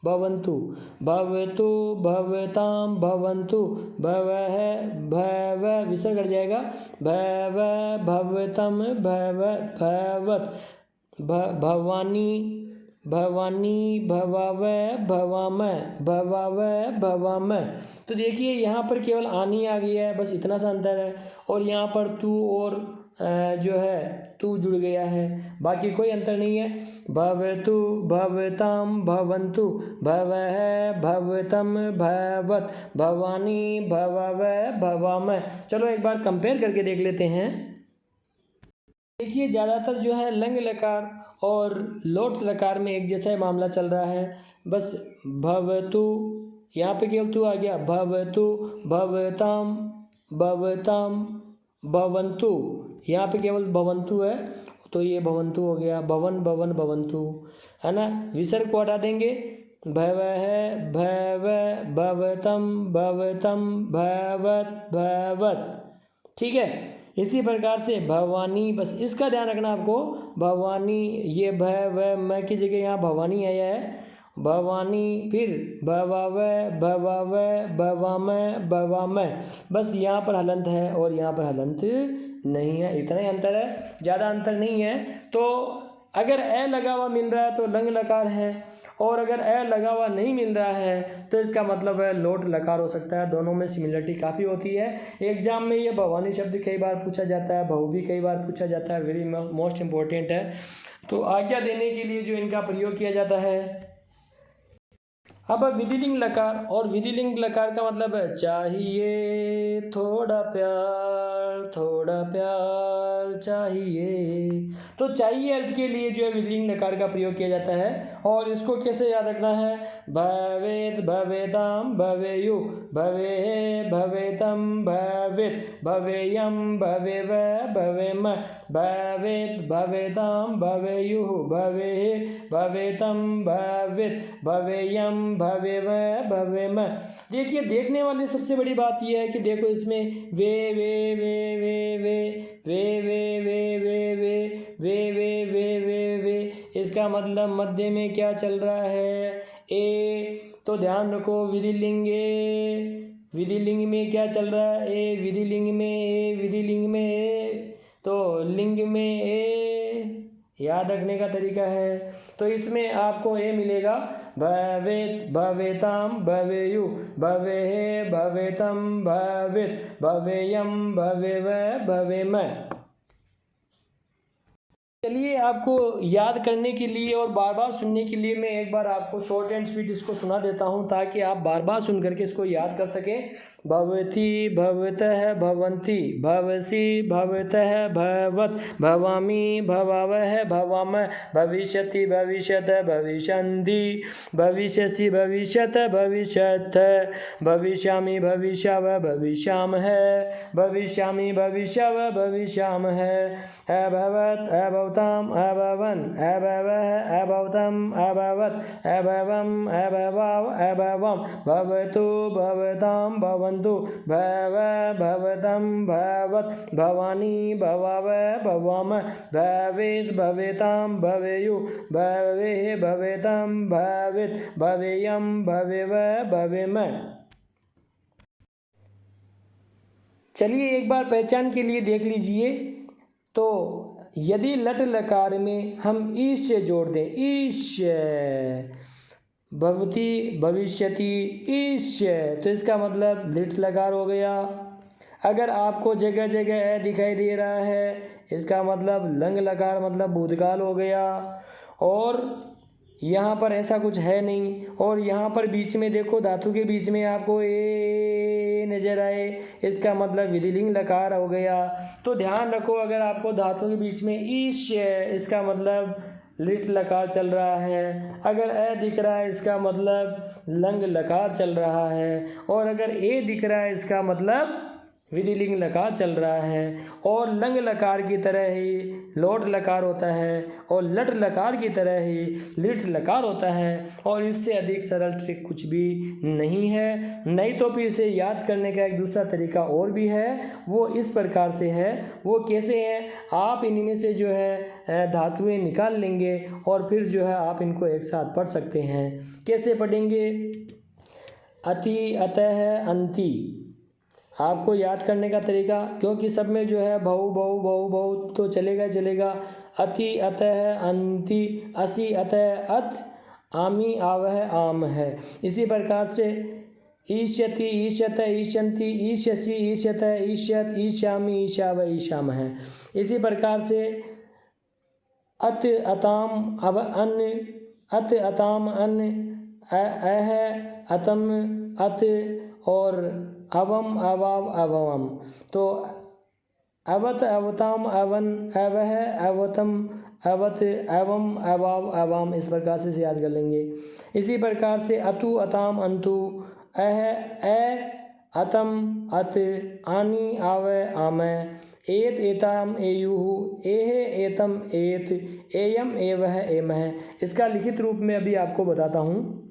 भवन्तु भवतु भवताम भवन्तु, भवः भव विसर्ग कट जाएगा, भव भवतम भव भवत, भवानी भवानी भवाव भवामय, भवाव भवामय। तो देखिए यहाँ पर केवल आनी आ गया है, बस इतना सा अंतर है। और यहाँ पर तू और जो है तू जुड़ गया है, बाकी कोई अंतर नहीं है। भवतु भवताम भवन्तु, भवः भवतम भवत, भवानी भवाव भवामय। चलो एक बार कंपेयर करके देख लेते हैं। देखिए ज़्यादातर जो है लंग लकार और लोट लकार में एक जैसा मामला चल रहा है। बस भवतु यहाँ पे केवल तू आ गया, भवतु भवताम भवताम भवन्तु, यहाँ पे केवल भवन्तु है तो ये भवन्तु हो गया, भवन भवन भवन्तु, है ना। विसर्ग को हटा देंगे, भवः भव भवतम भवतम भवत भवत, ठीक है। इसी प्रकार से भवानी, बस इसका ध्यान रखना आपको, भवानी ये भव मैं की जगह यहाँ भवानी आया है, भवानी, फिर भवाव भवाव भवामय भवामय, बस यहाँ पर हलंत है और यहाँ पर हलंत नहीं है, इतना ही अंतर है, ज़्यादा अंतर नहीं है। तो अगर ए लगा हुआ मिल रहा है तो लंग लकार है, और अगर ए लगा हुआ नहीं मिल रहा है तो इसका मतलब है लोट लकार हो सकता है। दोनों में सिमिलरिटी काफ़ी होती है। एग्जाम में ये भवानी शब्द कई बार पूछा जाता है, बहु भी कई बार पूछा जाता है, वेरी मोस्ट इम्पोर्टेंट है। तो आज्ञा देने के लिए जो इनका प्रयोग किया जाता है। अब विधिलिंग लकार, और विधिलिंग लकार का मतलब है चाहिए थोड़ा प्यार चाहिए। तो चाहिए अर्थ के लिए जो है विधिलिंग लकार का प्रयोग किया जाता है। और इसको कैसे याद रखना है, भवेत भवेताम भवेयु, भवे भवेतम भवेत, भवेयम भवेव भवेम, भवेत भवेताम भवेयु, भवे भवेतम भवेत, भवेयम भवेव भवेम। देखिए देखने वाली सबसे बड़ी बात यह है कि देखो इसमें वे वे वे वे वे वे वे वे वे वे वे वे वे वे वे, इसका मतलब मध्य में क्या चल रहा है, ए। तो ध्यान रखो विधिलिंगे, विधिलिंग में क्या चल रहा है, ए विधिलिंग में, ए विधिलिंग में ए, तो लिंग में ए, याद रखने का तरीका है। तो इसमें आपको ए मिलेगा, भवेत भवेताम भवेयु, भवेः भवेतम भवेत, भवेयम भवेव भवेम। चलिए, आपको याद करने के लिए और बार बार सुनने के लिए मैं एक बार आपको शॉर्ट एंड स्वीट इसको सुना देता हूँ, ताकि आप बार बार सुन करके इसको याद कर सकें। भवति भवतः भवन्ति, भवसि भवतः भवत्, भवामि भवावः भवामः, भविष्यति भविष्यत भविष्यन्ति, भविष्यसि भविष्यत भविष्यथ, भविष्यामि भविष्यावः भविष्यामः, भविष्यामि भविष्यावः भविष्यामः, अभवत् अभवताम् अभवन् अभवः अभवतम् अभवत् अभवम् अभवाव अभवम्, भवतु भवतां भवन्तु, भव भवतं भवत्, भवानी भवाव भवाम, भवेत् भवेतां भवेयु, भवे भवेतां भवेत्, भवेयं भवेव भवेम। चलिए, एक बार पहचान के लिए देख लीजिए। तो यदि लट लकार में हम ईश जोड़ दें, ईश, भवति भविष्यति ईश, तो इसका मतलब लिट लकार हो गया। अगर आपको जगह जगह ए दिखाई दे रहा है, इसका मतलब लंग लकार मतलब भूतकाल हो गया। और यहाँ पर ऐसा कुछ है नहीं। और यहाँ पर बीच में देखो, धातु के बीच में आपको ए नजर आए, इसका मतलब विधिलिंग लकार हो गया। तो ध्यान रखो, अगर आपको धातु के बीच में ईश है, इसका मतलब लिट लकार चल रहा है। अगर ए दिख रहा है, इसका मतलब लंग लकार चल रहा है। और अगर ए दिख रहा है, इसका मतलब विधिलिंग लकार चल रहा है। और लंग लकार की तरह ही लोट लकार होता है, और लट लकार की तरह ही लिट लकार होता है। और इससे अधिक सरल ट्रिक कुछ भी नहीं है। नहीं तो फिर इसे याद करने का एक दूसरा तरीका और भी है, वो इस प्रकार से है। वो कैसे है, आप इनमें से जो है धातुएं निकाल लेंगे और फिर जो है आप इनको एक साथ पढ़ सकते हैं। कैसे पढ़ेंगे, अति अतः अंति, आपको याद करने का तरीका, क्योंकि सब में जो है बहु बहु बहु बहु तो चलेगा। अति अतः अंति, असि अतः अत, आमी आवह आम है। इसी प्रकार से ईष्यति ईष्यत ईष्यन्ति ईष्यसि ईष्यत ईष्यत ईशामि ईशाव ईशाम है। इसी प्रकार से अत अताम अव अन्न, अत अताम अन्न, अह अतम अत, और अवम अवाव अवम। तो अवत अवताम अवन अवह अवतम अवत अवम अवाव अवाम, इस प्रकार से याद कर लेंगे। इसी प्रकार से अतु अताम अंतु, अह ए अतम अत, आनी आवे आमे, एत एताम एयुः, एह एतम एत, एयम एवह एमह। इसका लिखित रूप में अभी आपको बताता हूँ।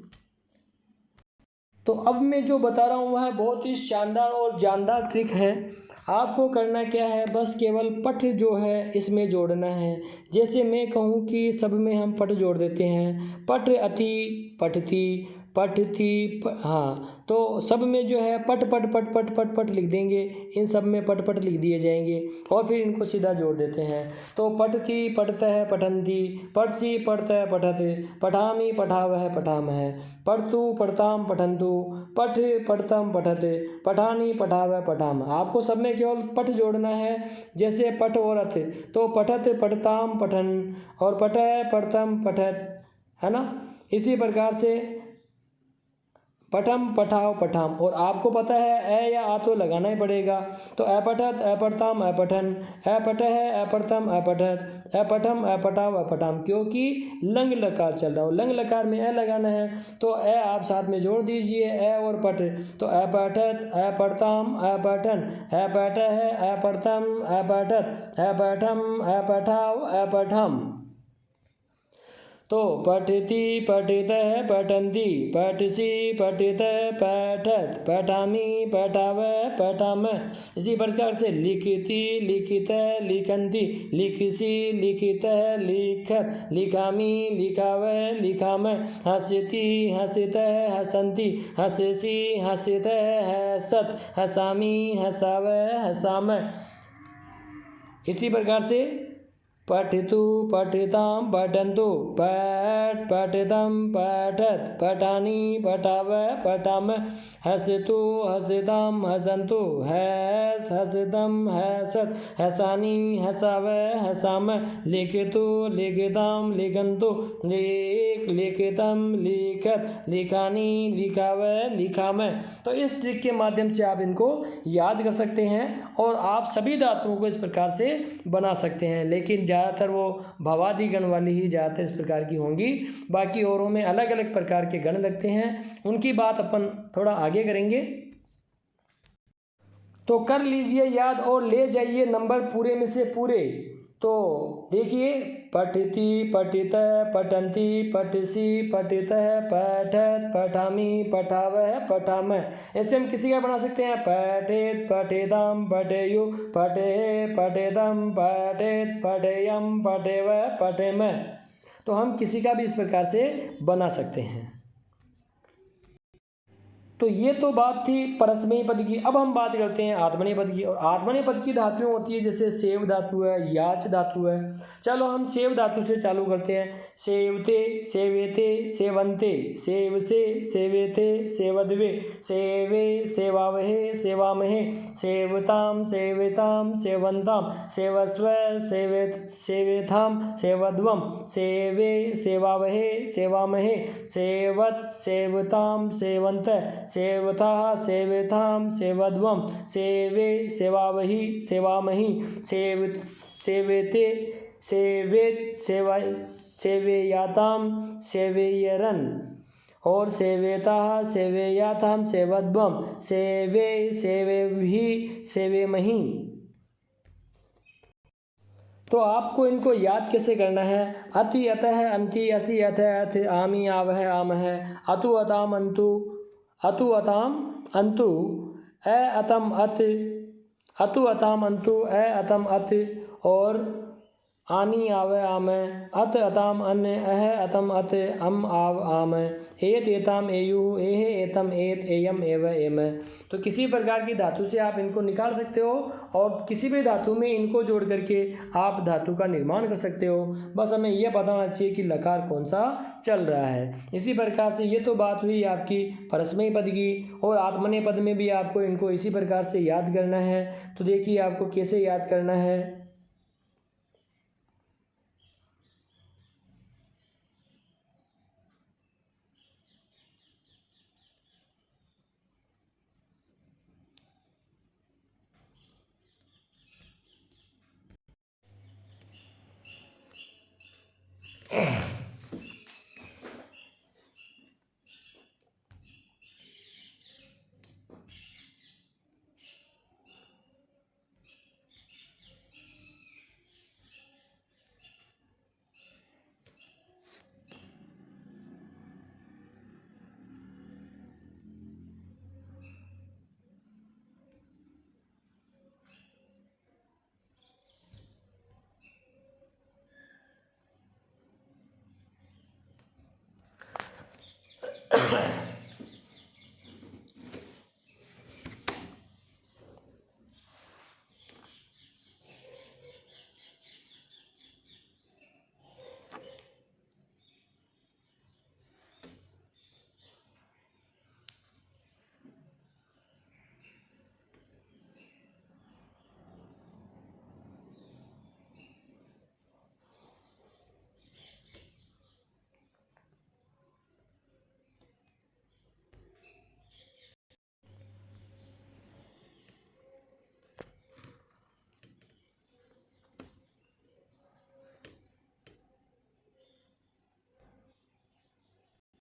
तो अब मैं जो बता रहा हूँ वह बहुत ही शानदार और जानदार ट्रिक है। आपको करना क्या है, बस केवल पठ जो है इसमें जोड़ना है। जैसे मैं कहूँ कि सब में हम पठ जोड़ देते हैं, पठ अति पठती पठती हाँ, तो सब में जो है पट पट पट पट पट पट लिख देंगे। इन सब में पट पट लिख दिए जाएंगे और फिर इनको सीधा जोड़ देते हैं। तो पठती पठतः पठन्ति, पठसि पठतः पठत, पठामि पठावः पठामः, पठतु पठताम पठन्तु, पठ पठतम पठत, पठानि पठावः पठाम। आपको सब में केवल पठ जोड़ना है। जैसे पठ और अथ, तो पठत पठताम पठन और पठः पठतम पठत, है ना। इसी प्रकार से पठम पठाओ पठाम। और आपको पता है ए या आ तो लगाना ही पड़ेगा। तो अपठत अपठताम अपठन, अपठः अपठतम अपठत, अपठम अपठाव अपठाम, क्योंकि लंग लकार चल रहा हो। लंग लकार में ए लगाना है, तो ए आप साथ में जोड़ दीजिए, ए और पठ। तो अपठत अपठताम अपठन, अपठः अपठतम अपठत, अपठम अपठाव अपठम। तो पठति पठितः पठन्ति, पठसि पठितः पठत, पठामि पठावः पठामः। इसी प्रकार से लिखति लिखितः लिखन्ति, लिखसि लिखितः लिखत, लिखामि लिखावः लिखामः, हसति हसितः हसन्ति, हससि हसितः हसत, हसामि हसावः हसामः। इसी प्रकार से पठितु पठितां पठन्तु पठ पठितं पठत पठानि पठाव पठाम हसितु हसितां हसन्तु हस हसितं हसत हसानि हसाव हसाम लिखितु लिखितां लिखन्तु लिख लिखितं लिखत लिखानि लिखाव लिखाम। तो इस ट्रिक के माध्यम से आप इनको याद कर सकते हैं और आप सभी धातुओं को इस प्रकार से बना सकते हैं, लेकिन ज़्यादातर वो भवादि गण वाली ही ज़्यादातर इस प्रकार की होंगी। बाकी औरों में अलग अलग प्रकार के गण लगते हैं, उनकी बात अपन थोड़ा आगे करेंगे। तो कर लीजिए याद और ले जाइए नंबर पूरे में से पूरे। तो देखिए, पठति पठित पठन्ति पठसि पठितः पठत पठामि पठावः पठाम। ऐसे हम किसी का बना सकते हैं, पठेत पठेताम पठेयु पठेः पठेतम पठेत पठेयम पठेव पठेम। तो हम किसी का भी इस प्रकार से बना सकते हैं। तो ये तो बात थी परस्मयी पद की। अब हम बात करते हैं आत्मनेय पद की। और आत्मनेय पद की धातुएं होती है, जैसे सेव धातु है, याच धातु है। चलो हम सेव धातु से चालू करते हैं। सेवते सेवेते सेवन्ते सेवसे सेवेते सेवद्वे सेवे सेवावहे सेवामहे सेवताम सेविताम सेवन्ताम सेवस्व सेवेथाम सेवध्वम सेवे सेवावहे सेवामहे सेवत सेवताम सेवन्त सेवता सेवेथाम सेवध्वम सेवे सेवावहि सेवामहि सेवेते सेवेत सेवा सेवेयाताम सेवेयरन और सेवेता सेवेयाताम सेवध्वम सेवे सेवेहि सेवेमहि। तो आपको इनको याद कैसे करना है। अति अतः अंति असि अथ अथ आमी आवह आमह अतु अताम अंतु अतु अताम अंतु अ अतम अत अतु अताम अंतु अ अतम अत और आनी आव आम अत अताम अन अह अतम अत अम आव आम एत एताम एयु एह एतम एत एयम एव एम। तो किसी प्रकार की धातु से आप इनको निकाल सकते हो और किसी भी धातु में इनको जोड़ करके आप धातु का निर्माण कर सकते हो। बस हमें यह पता होना चाहिए कि लकार कौन सा चल रहा है। इसी प्रकार से ये तो बात हुई आपकी परस्मयी पद की। और आत्मनेय पद में भी आपको इनको इसी प्रकार से याद करना है। तो देखिए आपको कैसे याद करना है।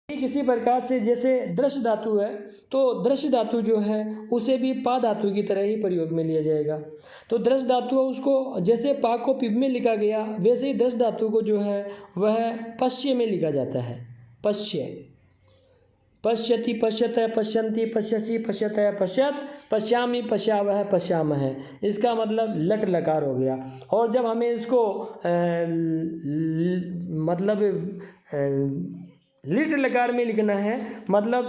किसी प्रकार से जैसे दृश्य धातु है, तो दृश्य धातु जो है उसे भी पा धातु की तरह ही प्रयोग में लिया जाएगा। तो दृश्य धातु उसको जैसे पा को पिब में लिखा गया, वैसे ही दृश्य धातु को जो है वह पश्य में लिखा जाता है। पश्य पश्यति पश्यत पश्यन्ति पश्यसि पश्यत पश्यत पश्यामि पश्यावह पश्यामह। इसका मतलब लट लकार हो गया। और जब हमें इसको मतलब लिट लकार में लिखना है, मतलब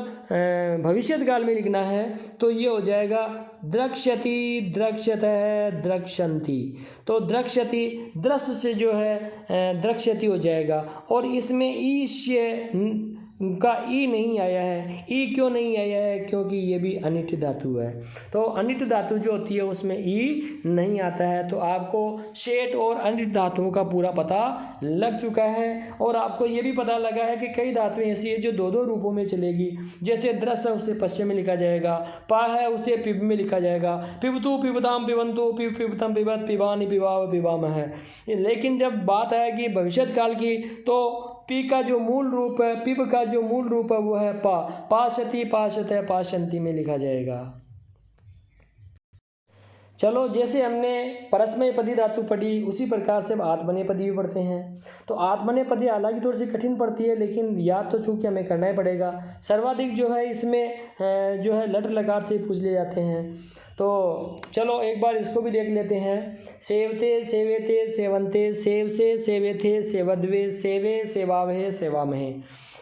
भविष्यत काल में लिखना है, तो ये हो जाएगा द्रक्ष्यति, द्रक्ष्यतः, द्रक्ष्यन्ति। तो द्रक्ष्यति दृश्य से जो है द्रक्ष्यति हो जाएगा। और इसमें ईश्य का ई नहीं आया है। ई क्यों नहीं आया है? क्योंकि ये भी अनिट धातु है। तो अनिट धातु जो होती है उसमें ई नहीं आता है। तो आपको शेट और अनिट धातुओं का पूरा पता लग चुका है। और आपको ये भी पता लगा है कि कई धातुएं ऐसी है जो दो दो रूपों में चलेगी। जैसे द्रस है उसे पश्चिम में लिखा जाएगा, पा है उसे पिब में लिखा जाएगा, पिबतु, पिबताम, पिबंतु, पिब, पिबतम, पिबत, पिबानी, पिबाव, पिबाम है। लेकिन जब बात आएगी भविष्यत काल की, तो पी का जो मूल रूप है, पिब का जो मूल रूप है वो है पा। पाशति, पाशतः, पाशंति में लिखा जाएगा। चलो, जैसे हमने परस्मैपदी धातु पढ़ी उसी प्रकार से अब आत्मनेपदी भी पढ़ते हैं। तो आत्मनेपदी हालांकि थोड़ी सी कठिन पड़ती है, लेकिन याद तो चूंकि हमें करना ही पड़ेगा। सर्वाधिक जो है इसमें जो है लट लकार से पूछ लिए जाते हैं। तो चलो एक बार इसको भी देख लेते हैं। सेवते, सेवेते, सेवन्ते, सेव से, सेवेथे, सेवद्वे, सेवे, सेवावहे, सेवामहे।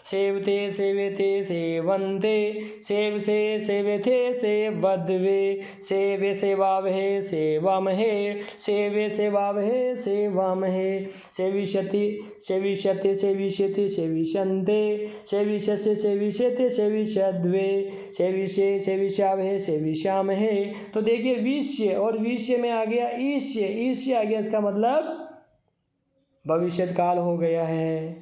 सेवते, सेवेते, सेवन्ते, सेव से, सेवेथे, सेवद्वे, सेवे, सेवावहे, सेवामहे, सेवे, सेवावहे, सेवामहे। सेविष्यति, सेविष्यते, सेविष्यति, सेविष्यन्ते, सेविष्यस्य, सेविष्यते, सेविष्यद्वे, सेविष्ये, सेविष्यावहे, सेविष्यामहे। तो देखिए विष्य और विष्य में आ गया ईष्य, ईष्य आ गया, इसका मतलब भविष्यत काल हो गया है।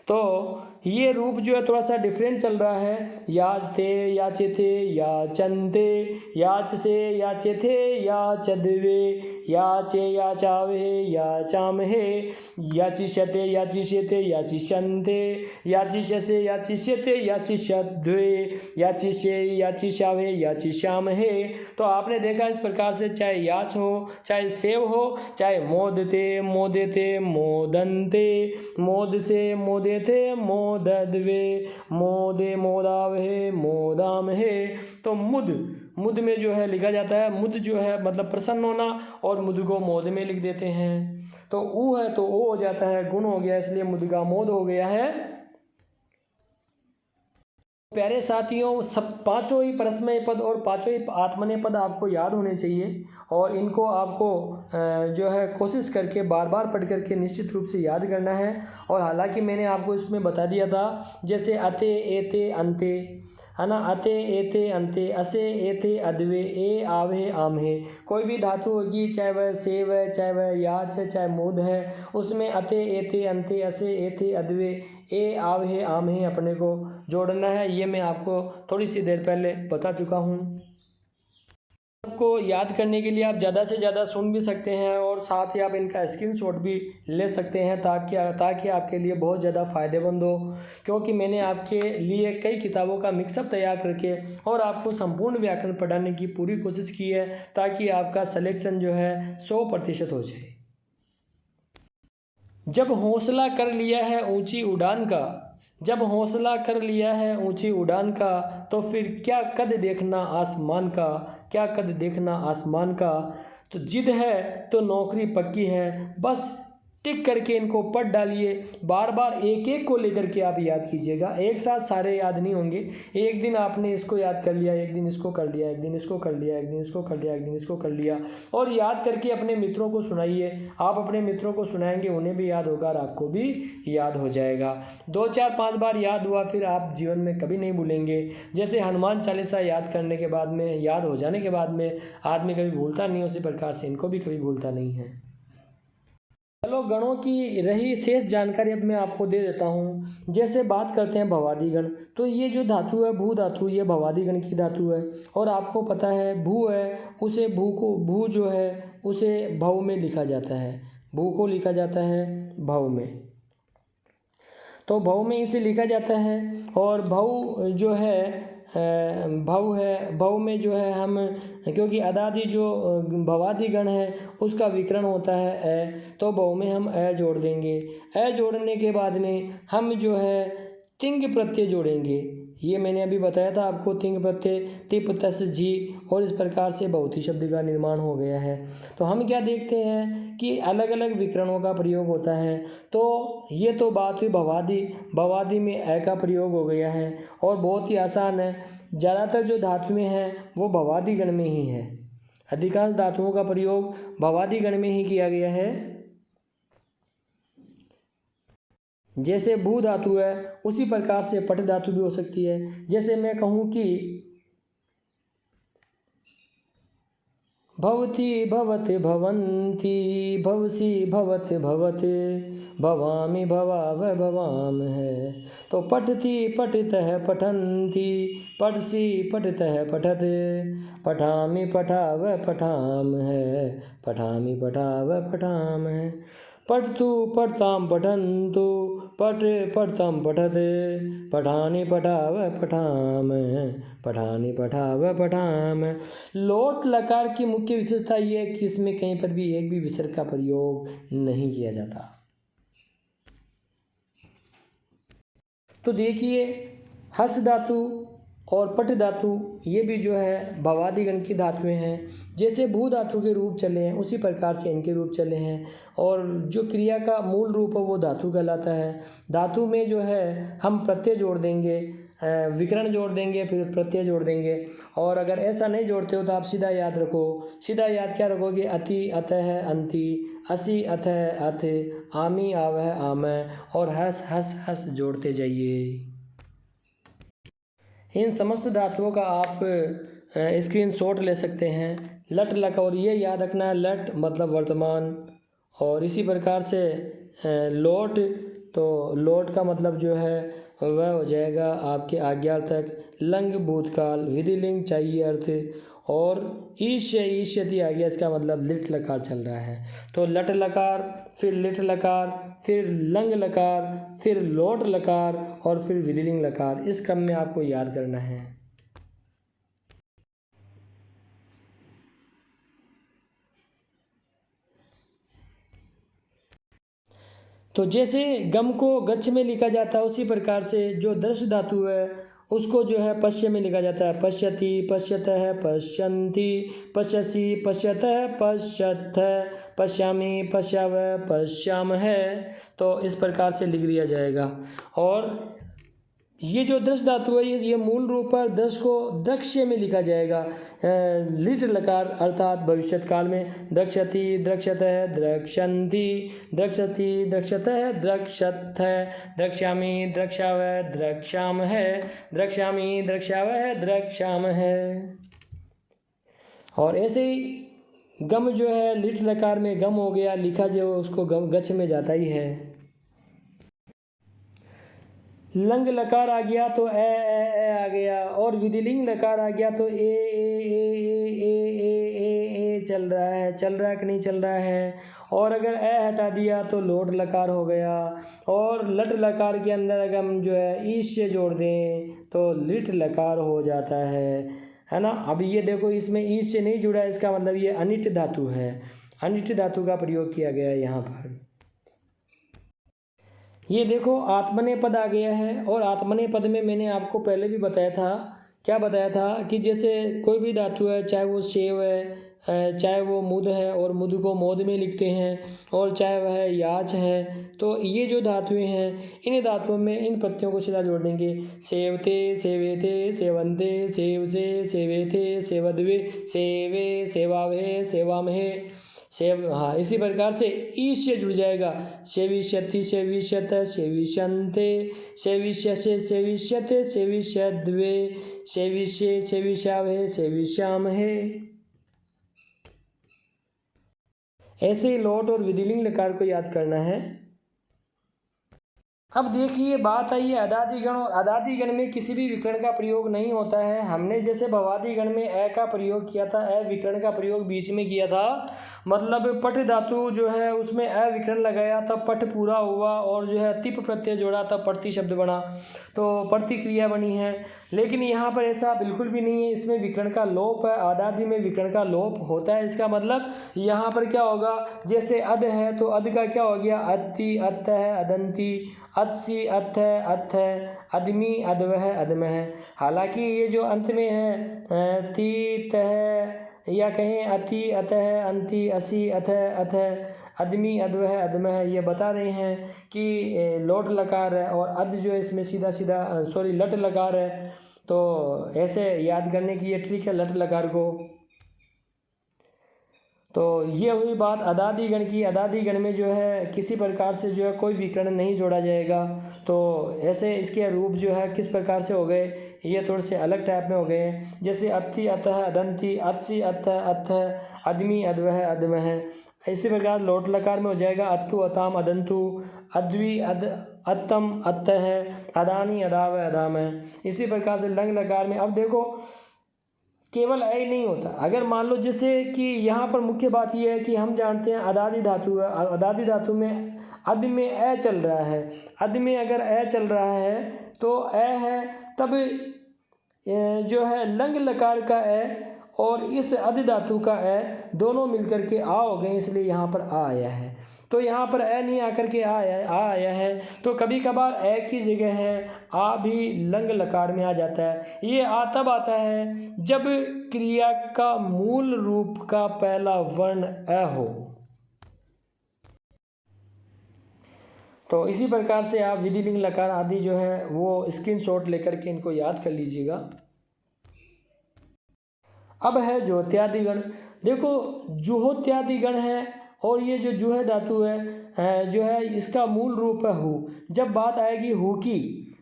तो ये रूप जो है थोड़ा सा डिफरेंट चल रहा है। याचते, याचेथे, याचन्ते, याच से, याचेथे, याचद्वे, याचे, याचावहे, याचामहे, याचिष्यते, याचिष्यते, याचिष्यन्ते, याचिष्यसे, याचिष्यते, याचिष्यद्वे, याचिष्ये, याचिष्यावहे, याचिष्यामहे। तो आपने देखा इस प्रकार से चाहे याच हो, चाहे सेव हो, चाहे मोदते, मोदेते, मोदन्ते, मोद से, मोदेते, मोदद्वे, मोदे, मोदावहे, मोदामहे। तो मुद, मुद में जो है लिखा जाता है, मुद जो है मतलब प्रसन्न होना, और मुद को मोद में लिख देते हैं। तो ऊ है तो ओ हो जाता है, गुण हो गया, इसलिए मुद का मोद हो गया है। प्यारे साथियों, सब पांचों ही परस्मय पद और पांचों ही आत्मनेय पद आपको याद होने चाहिए, और इनको आपको जो है कोशिश करके बार बार पढ़ करके निश्चित रूप से याद करना है। और हालांकि मैंने आपको इसमें बता दिया था, जैसे अते, एते, अंते, है ना, अते, एते, अंते, असे, एते, अद्वे, ए, आवहे, आमहे। कोई भी धातु होगी, चाहे वह सेव है, चाहे वह याच है, चाहे मोद है, उसमें अते, एते, अंते, असे, एते, अद्वे, ए, आवहे, आमहे अपने को जोड़ना है। ये मैं आपको थोड़ी सी देर पहले बता चुका हूँ। आपको याद करने के लिए आप ज़्यादा से ज़्यादा सुन भी सकते हैं, और साथ ही आप इनका स्क्रीनशॉट भी ले सकते हैं, ताकि आपके लिए बहुत ज़्यादा फ़ायदेमंद हो। क्योंकि मैंने आपके लिए कई किताबों का मिक्सअप तैयार करके और आपको संपूर्ण व्याकरण पढ़ाने की पूरी कोशिश की है, ताकि आपका सिलेक्शन जो है 100% हो जाए। जब हौसला कर लिया है ऊंची उड़ान का, जब हौसला कर लिया है ऊंची उड़ान का, तो फिर क्या कद देखना आसमान का, क्या कद देखना आसमान का। तो जिद है तो नौकरी पक्की है, बस टिक करके इनको पढ़ डालिए। बार बार एक एक को लेकर के आप याद कीजिएगा, एक साथ सारे याद नहीं होंगे। एक दिन आपने इसको याद कर लिया, एक दिन इसको कर लिया, एक दिन इसको कर लिया, एक दिन इसको कर लिया, एक दिन इसको कर लिया, और याद करके अपने मित्रों को सुनाइए। आप अपने मित्रों को सुनाएंगे, उन्हें भी याद होगा और आपको भी याद हो जाएगा। 2 4 5 बार याद हुआ, फिर आप जीवन में कभी नहीं भूलेंगे। जैसे हनुमान चालीसा याद करने के बाद में, याद हो जाने के बाद में आदमी कभी भूलता नहीं, उसी प्रकार से इनको भी कभी भूलता नहीं है। चलो, गणों की रही शेष जानकारी अब मैं आपको दे देता हूँ। जैसे बात करते हैं भवादी गण, तो ये जो धातु है भू धातु, ये भवादी गण की धातु है। और आपको पता है भू है, उसे भू जो है उसे भव में लिखा जाता है, भू को लिखा जाता है भव में। तो भव में इसे लिखा जाता है। और भव जो है भव है, भव में जो है हम, क्योंकि अदादि जो भवादि गण है उसका विकरण होता है ए, तो भव में हम ए जोड़ देंगे। ए जोड़ने के बाद में हम जो है तिंग प्रत्यय जोड़ेंगे। ये मैंने अभी बताया था आपको, तिंग प्रत्यय तिप तस जी, और इस प्रकार से बहुती शब्द का निर्माण हो गया है। तो हम क्या देखते हैं कि अलग अलग विकरणों का प्रयोग होता है। तो ये तो बात हुई भवादी। भवादी में ए का प्रयोग हो गया है और बहुत ही आसान है। ज़्यादातर जो धातुएं हैं वो भवादी गण में ही है। अधिकांश धातुओं का प्रयोग भवादी गण में ही किया गया है। जैसे भू धातु है उसी प्रकार से पट धातु भी हो सकती है। जैसे मैं कहूँ कि भवती भवत भवन्ति भवसी भवत भवत भवामि भवाव भवाम है। तो पठति पठितः पठन्ति पठसि पठितः पठत पठामि पठाव पठाम है पठामि पठाव पठाम है। पठतु पठताम पठन्तु पठ पठताम पठत पठानि पठाव पठाम पठानि पठाव पठाम। लोट लकार की मुख्य विशेषता ये है कि इसमें कहीं पर भी एक भी विसर्ग का प्रयोग नहीं किया जाता। तो देखिए, हस धातु और पट धातु ये भी जो है भवादी गण की धातुएं हैं। जैसे भू धातु के रूप चले हैं उसी प्रकार से इनके रूप चले हैं, और जो क्रिया का मूल रूप है वो धातु कहलाता है। धातु में जो है हम प्रत्यय जोड़ देंगे, विकरण जोड़ देंगे, फिर प्रत्यय जोड़ देंगे। और अगर ऐसा नहीं जोड़ते हो तो आप सीधा याद रखो, सीधा याद क्या रखोगे, अति अतः अंति, असि अतः अथ, आमी आवह आमय, और हस हस हस जोड़ते जाइए। इन समस्त धातुओं का आप स्क्रीनशॉट ले सकते हैं। लट लक, और ये याद रखना है लट मतलब वर्तमान, और इसी प्रकार से लोट, तो लोट का मतलब जो है वह हो जाएगा आपके आज्ञार्थक। लंग भूतकाल, विधिलिंग चाहिए अर्थ, और ईश्य ईश्यति आ गया, इसका मतलब लिट लकार चल रहा है। तो लट लकार, फिर लिट लकार, फिर लंग लकार, फिर लोट लकार, और फिर विधिलिंग लकार। इस क्रम में आपको याद करना है। तो जैसे गम को गच्छ में लिखा जाता है उसी प्रकार से जो दर्श धातु है उसको जो है पश्य में लिखा जाता है। पश्यति पश्यतः पश्यन्ति पश्यसि पश्यतः पश्यथ पश्यामि पश्याव पश्यामः। तो इस प्रकार से लिख दिया जाएगा। और ये जो दृश धातु है ये मूल रूप पर दृश को दृक्ष्य में लिखा जाएगा। लिट लकार अर्थात भविष्यत काल में द्रक्ष्यति द्रक्ष्यतः द्रक्ष्यन्ति द्रक्ष्यति द्रक्ष्यतः द्रक्ष्यथ द्रक्ष्यामि द्रक्ष्यावः द्रक्ष्यामः द्रक्ष्यामि द्रक्ष्यावः द्रक्ष्यामः। और ऐसे ही गम जो है लिट लकार में गम हो गया, लिखा जो उसको गम गच्छ में जाता ही है। लंग लकार आ गया तो ए आ गया, और विधिलिंग लकार आ गया तो ए चल रहा है कि नहीं चल रहा है। और अगर ए हटा दिया तो लोट लकार हो गया। और लट लकार के अंदर अगर हम जो है ईश से जोड़ दें तो लिट लकार हो जाता है ना। अब ये देखो इसमें ईश से नहीं जुड़ा है, इसका मतलब ये अनिट धातु है। अनिट धातु का प्रयोग किया गया है यहाँ पर। ये देखो आत्मनेय पद आ गया है, और आत्मनेय पद में मैंने आपको पहले भी बताया था, क्या बताया था कि जैसे कोई भी धातु है, चाहे वो सेव है, चाहे वो मुद है और मुद को मोद में लिखते हैं, और चाहे वह याच है, तो ये जो धातुएं हैं इन धातुओं में इन प्रत्ययों को सीधा जोड़ देंगे। सेवते सेवेते सेवंते सेवसे सेवेथे सेवद्वे सेवे सेवावे सेवामहे सेव। हाँ, इसी प्रकार से ईश से जुड़ जाएगा। सेविष्यति सेविष्यत सेविष्यन्ते सेविष्यसे सेविष्यते सेविष्यद्वे सेविष्ये सेविष्यावहे सेविष्यामहे। ऐसे ही लोट और विधिलिंग लकार को याद करना है। अब देखिए बात आई है अदादि गण, और अदादि गण में किसी भी विकर्ण का प्रयोग नहीं होता है। हमने जैसे भवादि गण में ए का प्रयोग किया था, ए विकर्ण का प्रयोग बीच में किया था, मतलब पट धातु जो है उसमें अ विकरण लगाया तब पट पूरा हुआ, और जो है तिप प्रत्यय जोड़ा तब प्रति शब्द बना, तो प्रतिक्रिया बनी है। लेकिन यहाँ पर ऐसा बिल्कुल भी नहीं है, इसमें विकरण का लोप है, आदादि में विकरण का लोप होता है। इसका मतलब यहाँ पर क्या होगा, जैसे अध है तो अध का क्या हो गया, अत्ति अत्त है, अदंती, अत्सी अत्थ है, अत्थ है, अदमी अदव है, अदम है। हालांकि ये जो अंत में है ती तह या कहें अति अतः अंति असी अतः अतः अदमी अद्व है, अदम है, ये बता रहे हैं कि लोट लकार है और अद जो है इसमें सीधा सीधा लट लकार है। तो ऐसे याद करने की ये ट्रिक है लट लकार को। तो ये हुई बात अदादी गण की। अदादी गण में जो है किसी प्रकार से जो है कोई विकर्ण नहीं जोड़ा जाएगा। तो ऐसे इसके रूप जो है किस प्रकार से हो गए, ये थोड़े से अलग टाइप में हो गए हैं। जैसे अत्ति अतः अदंती, अत्सी अतः अतः, अदमी अद्वह अदम है। इसी प्रकार लोट लकार में हो जाएगा अत्तु अताम अदंतु, अद्वी अद अत्तम अत्त है, अदानी अदाव अदाम है। इसी प्रकार से लंग लकार में अब देखो केवल अ ही नहीं होता। अगर मान लो जैसे कि यहाँ पर मुख्य बात यह है कि हम जानते हैं अदादी धातु है, और अदादी धातु में अद में अ चल रहा है। अद में अगर अ चल रहा है तो अ है, तब जो है लंग लकार का अ और इस अद धातु का अ दोनों मिलकर के आ हो गए, इसलिए यहाँ पर आ आया है। तो यहाँ पर अ नहीं आकर के आ आया है। तो कभी कभार अ की जगह है आ भी लंग लकार में आ जाता है। ये आ तब आता है जब क्रिया का मूल रूप का पहला वर्ण अ हो। तो इसी प्रकार से आप विधि लिंग लकार आदि जो है वो स्क्रीनशॉट लेकर के इनको याद कर लीजिएगा। अब है ज्योत्यादि गण। देखो जुहोत्यादि गण है, और ये जो जुह धातु है जो है इसका मूल रूप है हु। जब बात आएगी हु की,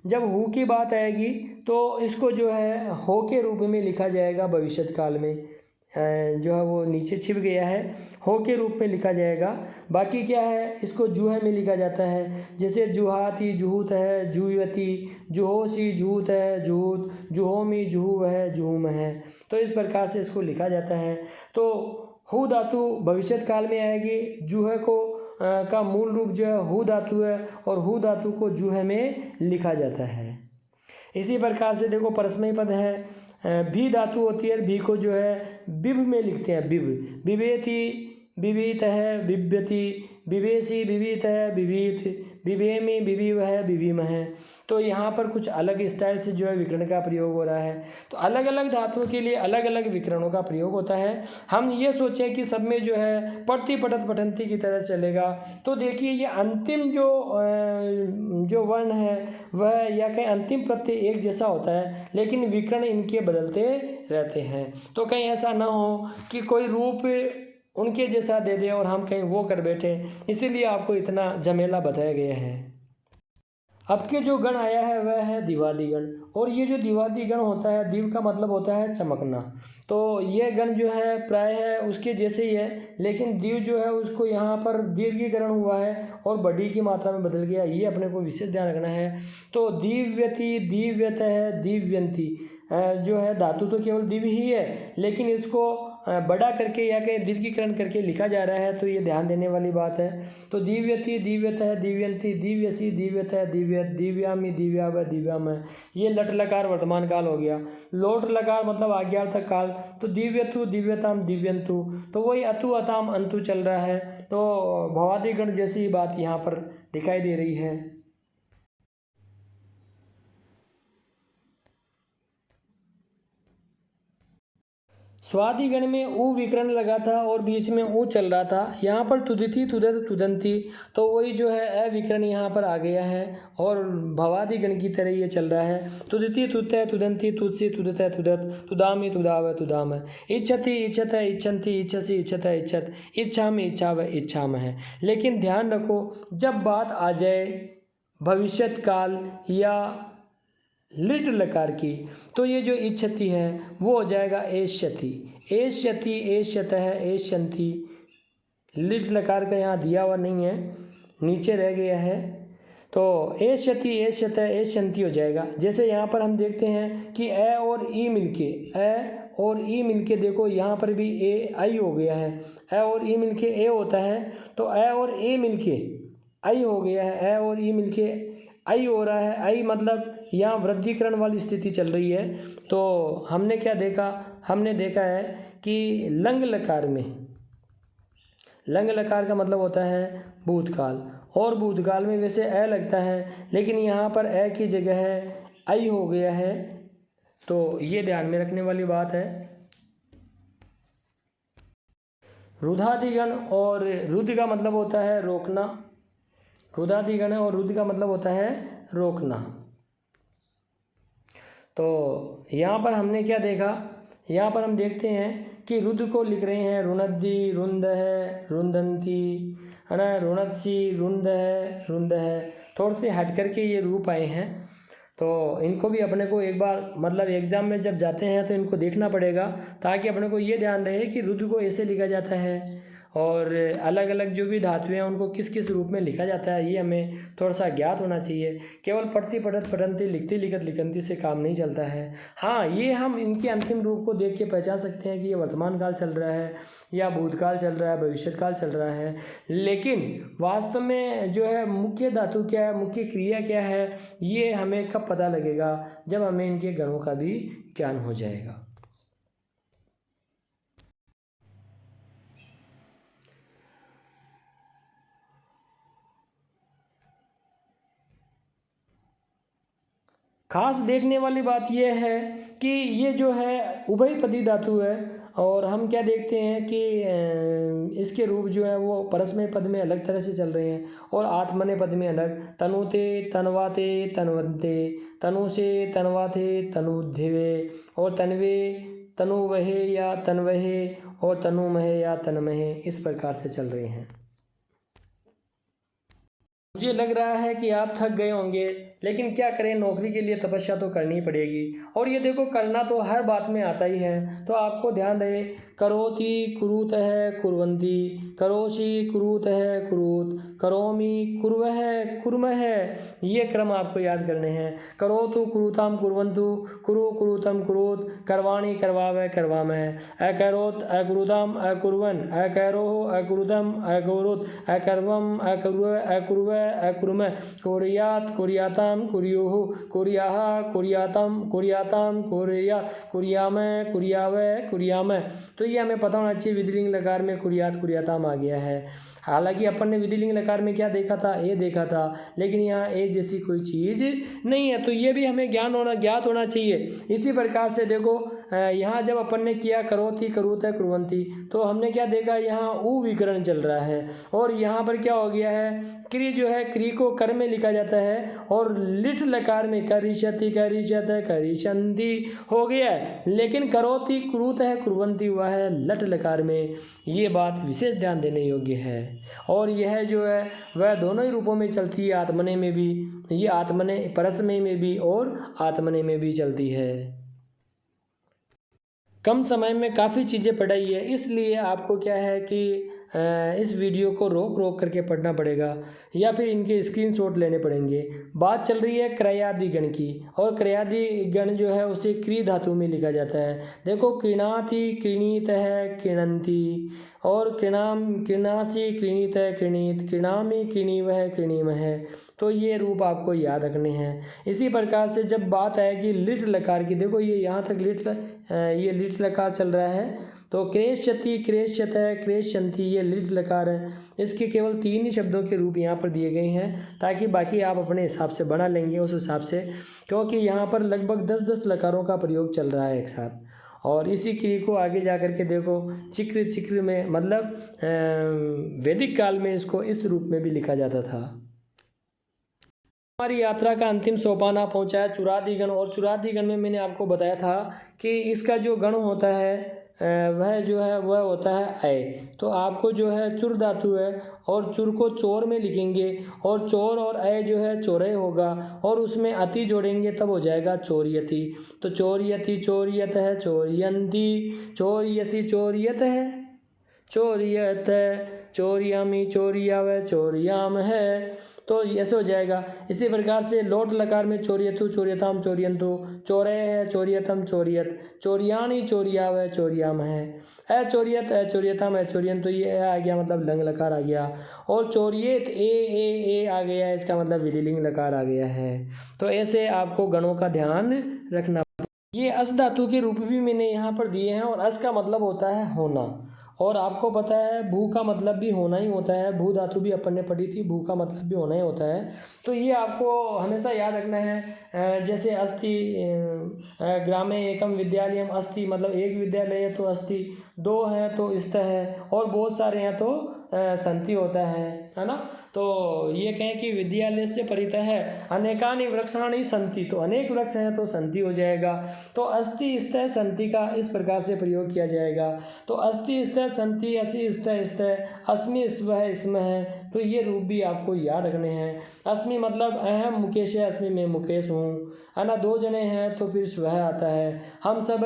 जब हु की बात आएगी तो इसको जो है हो के रूप में लिखा जाएगा भविष्यत काल में। जो है वो नीचे छिप गया है, हो के रूप में लिखा जाएगा। बाकी क्या है, इसको जुह में लिखा जाता है। जैसे जुहाती जुहूत है, जुयती, जुहोसी जुहूत है, जुहूत, जुहोमी जुहू है, जुहूम है। तो इस प्रकार से इसको लिखा जाता है। तो हु धातु भविष्यत काल में आएगी। जुह को का मूल रूप जो है हु धातु है, और हु धातु को जुह में लिखा जाता है। इसी प्रकार से देखो परस्मय पद है, भी धातु होती है, भी को जो है बिभ में लिखते हैं, बिभ, बिभेति बिभीत है, बिभ्यति, बिभेसी बिभीत है, बिभीत, बिभेमी बिभीव है, बिभीम है। तो यहाँ पर कुछ अलग स्टाइल से जो है विकरण का प्रयोग हो रहा है। तो अलग अलग धातुओं के लिए अलग अलग विकरणों का प्रयोग होता है। हम ये सोचें कि सब में जो है पढ़ती पठत पठंती की तरह चलेगा, तो देखिए ये अंतिम जो वर्ण है वह या कहीं अंतिम प्रत्यय एक जैसा होता है, लेकिन विकरण इनके बदलते रहते हैं। तो कहीं ऐसा ना हो कि कोई रूप उनके जैसा दे दे और हम कहीं वो कर बैठे, इसीलिए आपको इतना झमेला बताया गया है। अब के जो गण आया है वह है दिवादी गण। और ये जो दिवादी गण होता है, दिव का मतलब होता है चमकना। तो ये गण जो है प्राय है उसके जैसे ही है, लेकिन दिव जो है उसको यहाँ पर दीर्घीकरण हुआ है और बड़ी की मात्रा में बदल गया, ये अपने को विशेष ध्यान रखना है। तो दिव्यति, दिव्यत है, दिव्यंती जो है धातु तो केवल दिव ही है, लेकिन इसको बड़ा करके या कहीं दीर्घीकरण करके लिखा जा रहा है, तो ये ध्यान देने वाली बात है। तो दिव्यति, दिव्यत है, दिव्यंती, दिव्यसी, दिव्यत है, दिव्यत, दिव्यामी, दिव्याव, दिव्याम है। ये लट लकार वर्तमान काल हो गया। लोट लकार मतलब आज्ञार्थक काल। तो दिव्यतु, दिव्यताम, दिव्यंतु, तो वही अतु अताम अंतु चल रहा है। तो भवादि गण जैसी बात यहाँ पर दिखाई दे रही है। स्वादि गण में ऊ विकरण लगा था और बीच में ऊ चल रहा था। यहाँ पर तुदिति, तुदत, तुदंती, तो वही जो है अ विकरण यहाँ पर आ गया है और भवादि गण की तरह ये चल रहा है। तुदिति, तुदत, तुदंती, तुदसी, तुदत, तुदत, तुदामी, तुदाव, तुदाम है। इच्छति, इच्छत, इच्छन्ति, इच्छसी, इच्छत, इच्छत, इच्छामि, इच्छाव, इच्छाम है। लेकिन ध्यान रखो जब बात आ जाए भविष्यत काल या लिट लकार की, तो ये जो इच्छति है वो हो जाएगा एष्यति, एष्यति, एष्यत है, एष्यंती। लिट लकार का यहाँ दिया हुआ नहीं है, नीचे रह गया है। तो एष्यति, एष्यत, एष्यंती हो जाएगा। जैसे यहाँ पर हम देखते हैं कि अ और ई मिलके, अ और ई मिलके देखो यहाँ पर भी ए आई हो गया है, ए और ई मिलके ए होता है, तो ए और ए मिलके आई हो गया है, ए और ई मिलके आई हो रहा है। आई मतलब यहाँ वृद्धिकरण वाली स्थिति चल रही है। तो हमने क्या देखा, हमने देखा है कि लंग लकार में, लंग लकार का मतलब होता है भूतकाल, और भूतकाल में वैसे ए लगता है, लेकिन यहाँ पर ए की जगह है आई हो गया है। तो ये ध्यान में रखने वाली बात है। रुधादिगण और रुद्ध का मतलब होता है रोकना, रुधादिगण और रुद्ध का मतलब होता है रोकना। तो यहाँ पर हमने क्या देखा, यहाँ पर हम देखते हैं कि रुद्ध को लिख रहे हैं रुणद्धि, रुंद है, रुंदंती, है ना, रुणत्सी, रुंद है, रुंद है। थोड़े से हट करके ये रूप आए हैं, तो इनको भी अपने को एक बार मतलब एग्ज़ाम में जब जाते हैं तो इनको देखना पड़ेगा, ताकि अपने को ये ध्यान रहे कि रुद्ध को ऐसे लिखा जाता है और अलग अलग जो भी धातुएं हैं उनको किस किस रूप में लिखा जाता है, ये हमें थोड़ा सा ज्ञात होना चाहिए। केवल पढ़ती पढ़त पढ़ंती लिखती लिखत लिखंती से काम नहीं चलता है। हाँ, ये हम इनके अंतिम रूप को देख के पहचान सकते हैं कि ये वर्तमान काल चल रहा है या भूतकाल चल रहा है, भविष्य काल चल रहा है, लेकिन वास्तव में जो है मुख्य धातु क्या है, मुख्य क्रिया क्या है, ये हमें कब पता लगेगा, जब हमें इनके गणों का भी ज्ञान हो जाएगा। खास देखने वाली बात यह है कि ये जो है उभयपदी धातु है, और हम क्या देखते हैं कि इसके रूप जो है वो परस्मय पद में अलग तरह से चल रहे हैं और आत्मनेय पद में अलग। तनुते, तनवाते, तनवंते, तनु से, तनवाते, तनुद्धिवे, और तनवे, तनुवहे या तनवहे, और तनुमहे या तनमहे, इस प्रकार से चल रहे हैं। मुझे लग रहा है कि आप थक गए होंगे, लेकिन क्या करें, नौकरी के लिए तपस्या तो करनी पड़ेगी। और ये देखो, करना तो हर बात में आता ही है, तो आपको ध्यान रहे, करोति कुरुत है कुर्वन्ति, करोषि कुरुत है कुरुत, करोमि कुर्वः कुर्मः, ये क्रम आपको याद करने हैं। करोतु कुरुताम कुर्वन्तु, कुरु कुरुतम कुरुत, करवाणि करवावः करवामः, अकरोत् अकुरुताम अकुर्वन्, अकरोः अकुरुतम अकुरुत, अकर्वम् अकुर्वः अकुर्वः अकुर्मः, कुर्यात् कुर्याताम कुर्युः, कुर्याः कुर्याताम कुर्याताम, कुर्यात् कुर्यामः कुर्यावः कुर्यामः। तो ये हमें पता होना चाहिए, विधिलिंग लकार में कुर्यात कुर्याताम आ गया है। हालांकि अपन ने विधिलिंग लकार में क्या देखा था, ए देखा था, लेकिन यहाँ ए जैसी कोई चीज़ नहीं है, तो ये भी हमें ज्ञात होना चाहिए। इसी प्रकार से देखो, यहाँ जब अपन ने किया करोति करुत है कुर्वन्ति, तो हमने क्या देखा, यहाँ उ विकरण चल रहा है, और यहाँ पर क्या हो गया है, क्री जो है, क्री को कर में लिखा जाता है, और लिट लकार में करिष्यति करिष्यत करिष्यन्ति हो गया है, लेकिन करोति कुरुत है कुर्वन्ति हुआ है लट लकार में। ये बात विशेष ध्यान देने योग्य है, और यह जो है वह दोनों ही रूपों में चलती है, आत्मनेय में भी, ये आत्मनेय परस्मय में भी और आत्मनेय में भी चलती है। कम समय में काफ़ी चीज़ें पढ़ाई है, इसलिए आपको क्या है कि इस वीडियो को रोक करके पढ़ना पड़ेगा, या फिर इनके स्क्रीनशॉट लेने पड़ेंगे। बात चल रही है क्रयादि गण की, और क्रयादि गण जो है उसे क्री धातु में लिखा जाता है। देखो, कृणाति कृणीत है कृणंती, और कृणाम कृणासी कृणीत है कृणीत, कृणामी कृणीवः कृणीमः, तो ये रूप आपको याद रखने हैं। इसी प्रकार से जब बात आएगी लिट लकार की, देखो ये यहाँ तक ये लिट लकार चल रहा है, तो क्रेष्यति क्रेष्यत है क्रेष्यन्ति, ये लिट लकार है। इसके केवल 3 ही शब्दों के रूप यहाँ पर दिए गए हैं, ताकि बाकी आप अपने हिसाब से बना लेंगे उस हिसाब से, क्योंकि यहाँ पर लगभग 10-10 लकारों का प्रयोग चल रहा है एक साथ। और इसी क्रिया को आगे जा कर के देखो, चिक्र में मतलब वैदिक काल में इसको इस रूप में भी लिखा जाता था। हमारी यात्रा का अंतिम सोपान आ पहुँचा है चुरादिगण, और चुरादिगण में मैंने आपको बताया था कि इसका जो गण होता है वह जो है वह होता है ऐ। तो आपको जो है चुर धातु है, और चुर को चोर में लिखेंगे, और चोर और ऐ जो है चोरय होगा, और उसमें अति जोड़ेंगे तब हो जाएगा चोरियति। तो चोरियति चोरियत है चोरियंती, चोरियसी चोरियत है चोरियत, चोरियामी चोरियावे चोरियाम है, तो ऐसे हो जाएगा। इसी प्रकार से लोट लकार में चोरियतु चोरियताम चोरियंतु, चोरे है चोरियतम चोरियत, चोरियानी चोरियावे चोरियाम है, अचोरियत अचोरियतम अचोरियंतु, ये आ गया मतलब लंग लकार आ गया। और चोरियत ए आ गया, इसका मतलब विधिलिंग लकार आ गया है। तो ऐसे आपको गणों का ध्यान रखना। ये अस धातु के रूप भी मैंने यहाँ पर दिए हैं, और अस का मतलब होता है होना, और आपको पता है भू का मतलब भी होना ही होता है। भू धातु भी अपन ने पढ़ी थी, भू का मतलब भी होना ही होता है। तो ये आपको हमेशा याद रखना है। जैसे अस्ति ग्रामे एकम विद्यालयम, अस्ति मतलब एक विद्यालय है तो अस्ति, दो है तो स्थ है, और बहुत सारे हैं तो संति होता है ना। तो ये कहें कि विद्यालय से परितः है अनेकानि वृक्षाणि संति, तो अनेक वृक्ष हैं तो संति हो जाएगा। तो अस्ति स्थ संति का इस प्रकार से प्रयोग किया जाएगा। तो अस्ति स्थ संति, असि स्थ स्थ, अस्मि स्व है स्म है, तो ये रूप भी आपको याद रखने हैं। अस्मि मतलब अहम मुकेश है, अस्मि मैं मुकेश हूँ, है ना। दो जने हैं तो फिर स्व आता है। हम सब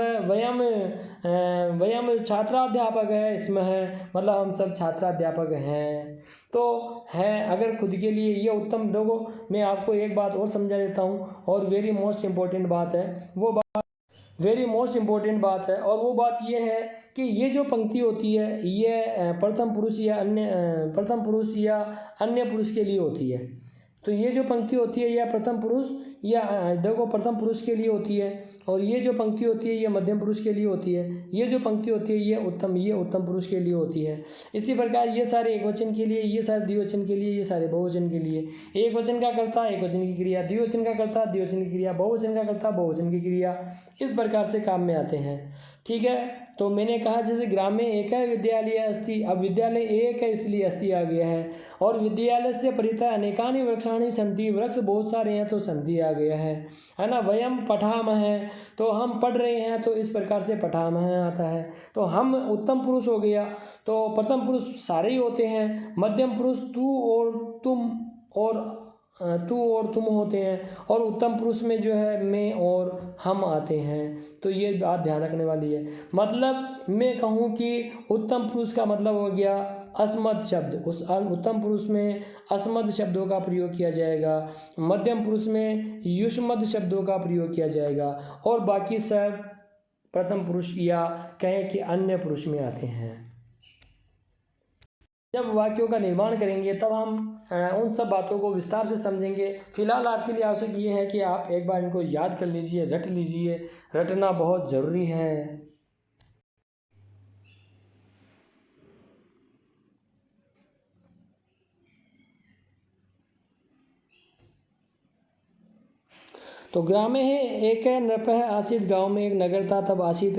वयम छात्राध्यापक है, इसमें है मतलब हम सब छात्राध्यापक हैं। तो है अगर खुद के लिए ये उत्तम। देखो मैं आपको एक बात और समझा देता हूँ, और वेरी मोस्ट इम्पोर्टेंट बात है, वो बात ये है कि ये जो पंक्ति होती है ये प्रथम पुरुष या अन्य पुरुष के लिए होती है। तो ये जो पंक्ति होती है यह प्रथम पुरुष या देखो प्रथम पुरुष के लिए होती है, और ये जो पंक्ति होती है ये मध्यम पुरुष के लिए होती है, ये जो पंक्ति होती है ये उत्तम पुरुष के लिए होती है। इसी प्रकार ये सारे एक वचन के लिए, ये सारे द्विवचन के लिए, ये सारे बहुवचन के लिए। एक वचन का कर्ता एक वचन की क्रिया, द्विवचन का कर्ता द्विवचन की क्रिया, बहुवचन का कर्ता बहुवचन की क्रिया, इस प्रकार से काम में आते हैं। ठीक है। तो मैंने कहा जैसे ग्राम में एक है विद्यालय अस्ति, अब विद्यालय एक है इसलिए अस्ति आ गया है। और विद्यालय से परितः अनेकानि वृक्षाणि संति, वृक्ष बहुत सारे हैं तो संति आ गया है ना। वयम पठामहे, तो हम पढ़ रहे हैं तो इस प्रकार से पठामहे आता है। तो हम उत्तम पुरुष हो गया। तो प्रथम पुरुष सारे ही होते हैं, मध्यम पुरुष तू और तुम होते हैं, और उत्तम पुरुष में जो है मैं और हम आते हैं। तो ये बात ध्यान रखने वाली है। मतलब मैं कहूँ कि उत्तम पुरुष का मतलब हो गया अस्मद शब्द, उस उत्तम पुरुष में अस्मद शब्दों का प्रयोग किया जाएगा, मध्यम पुरुष में युष्मद शब्दों का प्रयोग किया जाएगा, और बाकी सब प्रथम पुरुष या कहें कि अन्य पुरुष में आते हैं। जब वाक्यों का निर्माण करेंगे तब हम उन सब बातों को विस्तार से समझेंगे। फिलहाल आपके लिए आवश्यक ये है कि आप एक बार इनको याद कर लीजिए, रट लीजिए, रटना बहुत ज़रूरी है। तो ग्रामे है एक है नृप है आसित, गांव में एक नगर था तब आसित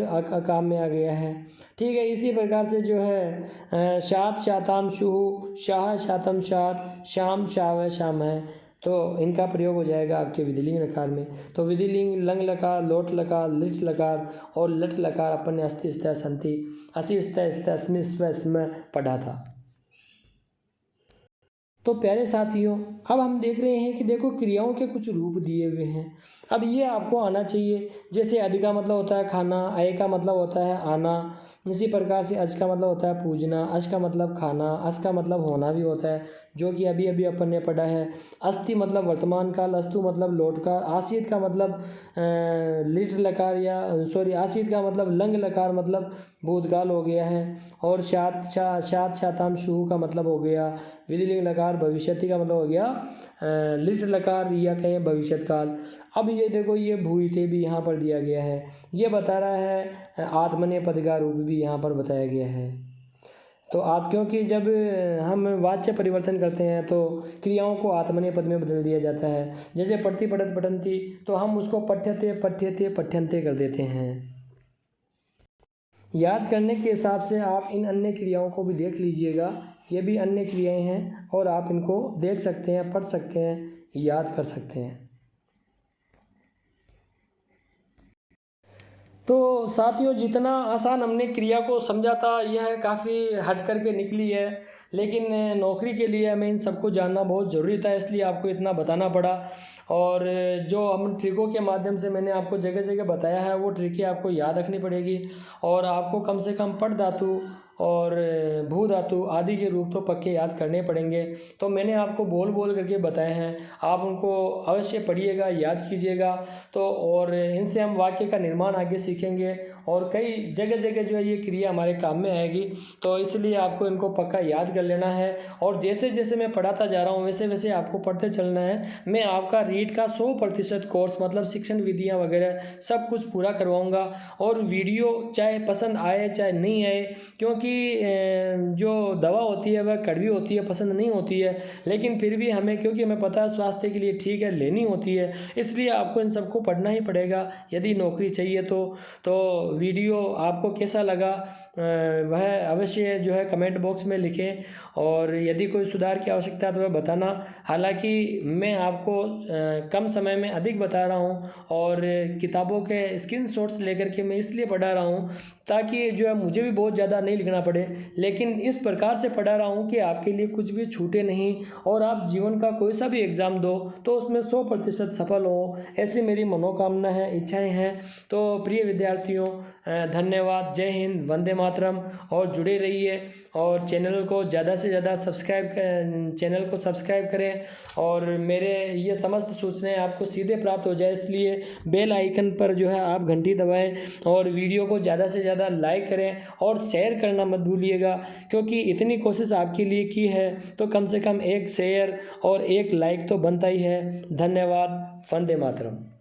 काम में आ गया है। ठीक है। इसी प्रकार से जो है शात शाताम शुहु, शाह शातम शात, शाम शाव शाम है, तो इनका प्रयोग हो जाएगा आपके विधिलिंग लकार में। तो विधिलिंग लंग लकार, लोट लकार, लिट लकार और लट लकार अपन ने अस्ति स्थ संति, असि स्थ स्थ अस्मि स्व स्म पढ़ा था। तो प्यारे साथियों अब हम देख रहे हैं कि देखो क्रियाओं के कुछ रूप दिए हुए हैं। अब ये आपको आना चाहिए। जैसे अधि का मतलब होता है खाना, अय का मतलब होता है आना, इसी प्रकार से अज का मतलब होता है पूजना, अश का मतलब खाना, अस का मतलब होना भी होता है, जो कि अभी अभी अपन ने पढ़ा है। अस्ति मतलब वर्तमान काल, अस्तु मतलब लोटकार, आसित का मतलब लिट लकार या आसित का मतलब लंग लकार मतलब भूतकाल हो गया है, और शात शाताम शुहु का मतलब हो गया विधिलिंग लकार, भविष्यति का मतलब हो गया लिट लकार या कहें भविष्यत काल। अब ये देखो ये भूयिते भी यहाँ पर दिया गया है, ये बता रहा है आत्मनेपद का रूप भी यहाँ पर बताया गया है। तो क्योंकि जब हम वाच्य परिवर्तन करते हैं तो क्रियाओं को आत्मनेपद में बदल दिया जाता है। जैसे पढ़ती पढ़त पठन्ति, तो हम उसको पठ्यते पठ्यते पठ्यन्ते कर देते हैं। याद करने के हिसाब से आप इन अन्य क्रियाओं को भी देख लीजिएगा, ये भी अन्य क्रियाएं हैं और आप इनको देख सकते हैं, पढ़ सकते हैं, याद कर सकते हैं। तो साथियों जितना आसान हमने क्रिया को समझा था यह काफ़ी हट करके निकली है, लेकिन नौकरी के लिए हमें इन सबको जानना बहुत ज़रूरी था, इसलिए आपको इतना बताना पड़ा। और जो हम ट्रिकों के माध्यम से मैंने आपको जगह जगह बताया है वो ट्रिकें आपको याद रखनी पड़ेगी, और आपको कम से कम पठ धातु और भू धातु आदि के रूप तो पक्के याद करने पड़ेंगे। तो मैंने आपको बोल बोल करके बताए हैं, आप उनको अवश्य पढ़िएगा, याद कीजिएगा। तो और इनसे हम वाक्य का निर्माण आगे सीखेंगे और कई जगह जगह जो है ये क्रिया हमारे काम में आएगी। तो इसलिए आपको इनको पक्का याद कर लेना है और जैसे जैसे मैं पढ़ाता जा रहा हूँ वैसे वैसे आपको पढ़ते चलना है। मैं आपका रीड का 100% कोर्स मतलब शिक्षण विधियाँ वगैरह सब कुछ पूरा करवाऊँगा। और वीडियो चाहे पसंद आए चाहे नहीं आए, क्योंकि जो दवा होती है वह कड़वी होती है, पसंद नहीं होती है, लेकिन फिर भी हमें, क्योंकि हमें पता है स्वास्थ्य के लिए ठीक है, लेनी होती है, इसलिए आपको इन सबको पढ़ना ही पड़ेगा यदि नौकरी चाहिए तो वीडियो आपको कैसा लगा वह अवश्य जो है कमेंट बॉक्स में लिखें और यदि कोई सुधार की आवश्यकता है तो वह बताना। हालांकि मैं आपको कम समय में अधिक बता रहा हूं और किताबों के स्क्रीनशॉट्स लेकर के मैं इसलिए पढ़ा रहा हूं ताकि जो है मुझे भी बहुत ज़्यादा नहीं लिखना पड़े, लेकिन इस प्रकार से पढ़ा रहा हूं कि आपके लिए कुछ भी छूटे नहीं और आप जीवन का कोई सा भी एग्ज़ाम दो तो उसमें 100% सफल हो, ऐसी मेरी मनोकामना है, इच्छाएं हैं। तो प्रिय विद्यार्थियों, धन्यवाद, जय हिंद, वंदे मातरम। और जुड़े रहिए और चैनल को ज़्यादा से ज़्यादा सब्सक्राइब करें और मेरे ये समस्त सूचनाएं आपको सीधे प्राप्त हो जाए, इसलिए बेल आइकन पर जो है आप घंटी दबाएं और वीडियो को ज़्यादा से ज़्यादा लाइक करें और शेयर करना मत भूलिएगा, क्योंकि इतनी कोशिश आपके लिए की है तो कम से कम एक शेयर और एक लाइक तो बनता ही है। धन्यवाद, वंदे मातरम।